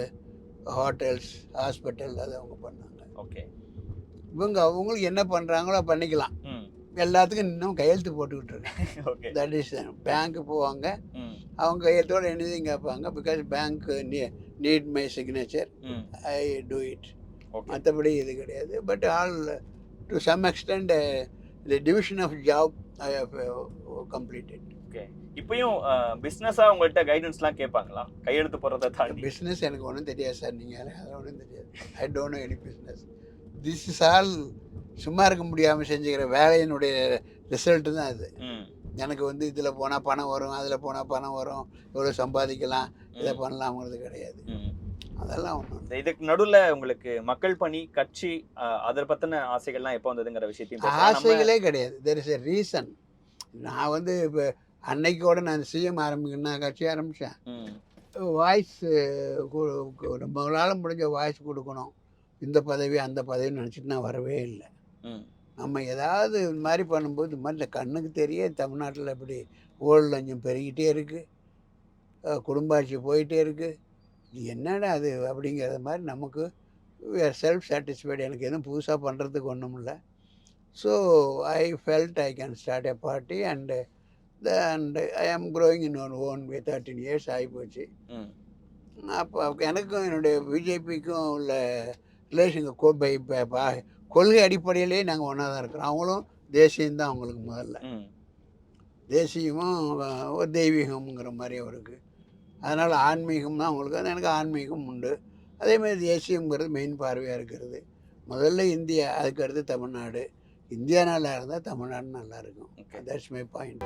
ஹோட்டல்ஸ், ஹாஸ்பிட்டல் அதை அவங்க பண்ணாங்க. ஓகே. அவங்களுக்கு என்ன பண்ணுறாங்களோ பண்ணிக்கலாம். எல்லாத்துக்கும் இன்னும் கையெழுத்து போட்டுக்கிட்டு இருக்கேன். தட் இஸ் பேங்க்கு போவாங்க, அவங்க கையெழுத்தோடு என்னதையும் கேட்பாங்க. Because bank need my signature, I do it. மற்றபடி இது கிடையாது. But all to some extent the division of job I have completed. ஓகே. இப்பயும் பிசினஸா உங்கள்ட்ட கைடன்ஸ்லாம் கேட்பாங்களா? கையெழுத்து போடுறத தாண்டி. பிஸ்னஸ் எனக்கு ஒன்றும் தெரியாது சார். நீங்கள் அதெல்லாம் ஒன்றும் தெரியாது. I don't know any business. This is all சும்மா இருக்க முடியாமல் செஞ்சுக்கிற வேலையினுடைய ரிசல்ட்டு தான் அது. எனக்கு வந்து இதில் போனால் பணம் வரும், அதில் போனால் பணம் வரும், இவ்வளோ சம்பாதிக்கலாம், இதை பண்ணலாம்ங்கிறது கிடையாது. அதெல்லாம் ஒன்றும் இதுக்கு நடுவில் உங்களுக்கு மக்கள் பணி, கட்சி அதை பற்றின ஆசைகள்லாம் எப்போ வந்ததுங்கிற விஷயத்தையும் ஆசைகளே கிடையாது. There is a reason. நான் வந்து இப்போ அன்னைக்கோட நான் சிஎம் ஆரம்பிக்கணும், நான் கட்சி ஆரம்பித்தேன். வாய்ஸ் நம்மளால் முடிஞ்ச வாய்ஸ் கொடுக்கணும், இந்த பதவி அந்த பதவின்னு நினச்சிட்டு நான் வரவே இல்லை. நம்ம ஏதாவது இந்த மாதிரி பண்ணும்போது இந்த மாதிரி இந்த கண்ணுக்கு தெரிய தமிழ்நாட்டில் இப்படி ஊழல் லஞ்சம் பெருகிட்டே இருக்குது, குடும்பாட்சி போயிட்டே இருக்குது, இது என்னடா அது அப்படிங்கிறத மாதிரி நமக்கு செல்ஃப் சாட்டிஸ்ஃபைடு. எனக்கு எதுவும் புதுசாக பண்ணுறதுக்கு ஒன்றும் இல்லை. So I felt I can start a party and I am growing in one own way. 13 years ஆகிப்போச்சு. அப்போ எனக்கும் என்னுடைய பிஜேபிக்கும் உள்ள ரிலேஷன் கொள்கை அடிப்படையிலே நாங்கள் ஒன்றா தான் இருக்கிறோம். அவங்களும் தேசியம்தான் அவங்களுக்கு முதல்ல. தேசியமும் ஒரு தெய்வீகம்ங்கிற மாதிரி அவருக்கு. அதனால் ஆன்மீகம் தான் அவங்களுக்கு. அது எனக்கு ஆன்மீகம் உண்டு. அதேமாதிரி தேசியங்கிறது மெயின் பார்வையாக இருக்கிறது. முதல்ல இந்தியா, அதுக்கு அடுத்து தமிழ்நாடு. இந்தியா நல்லா இருந்தால் தமிழ்நாடு நல்லா இருக்கும். That's my point.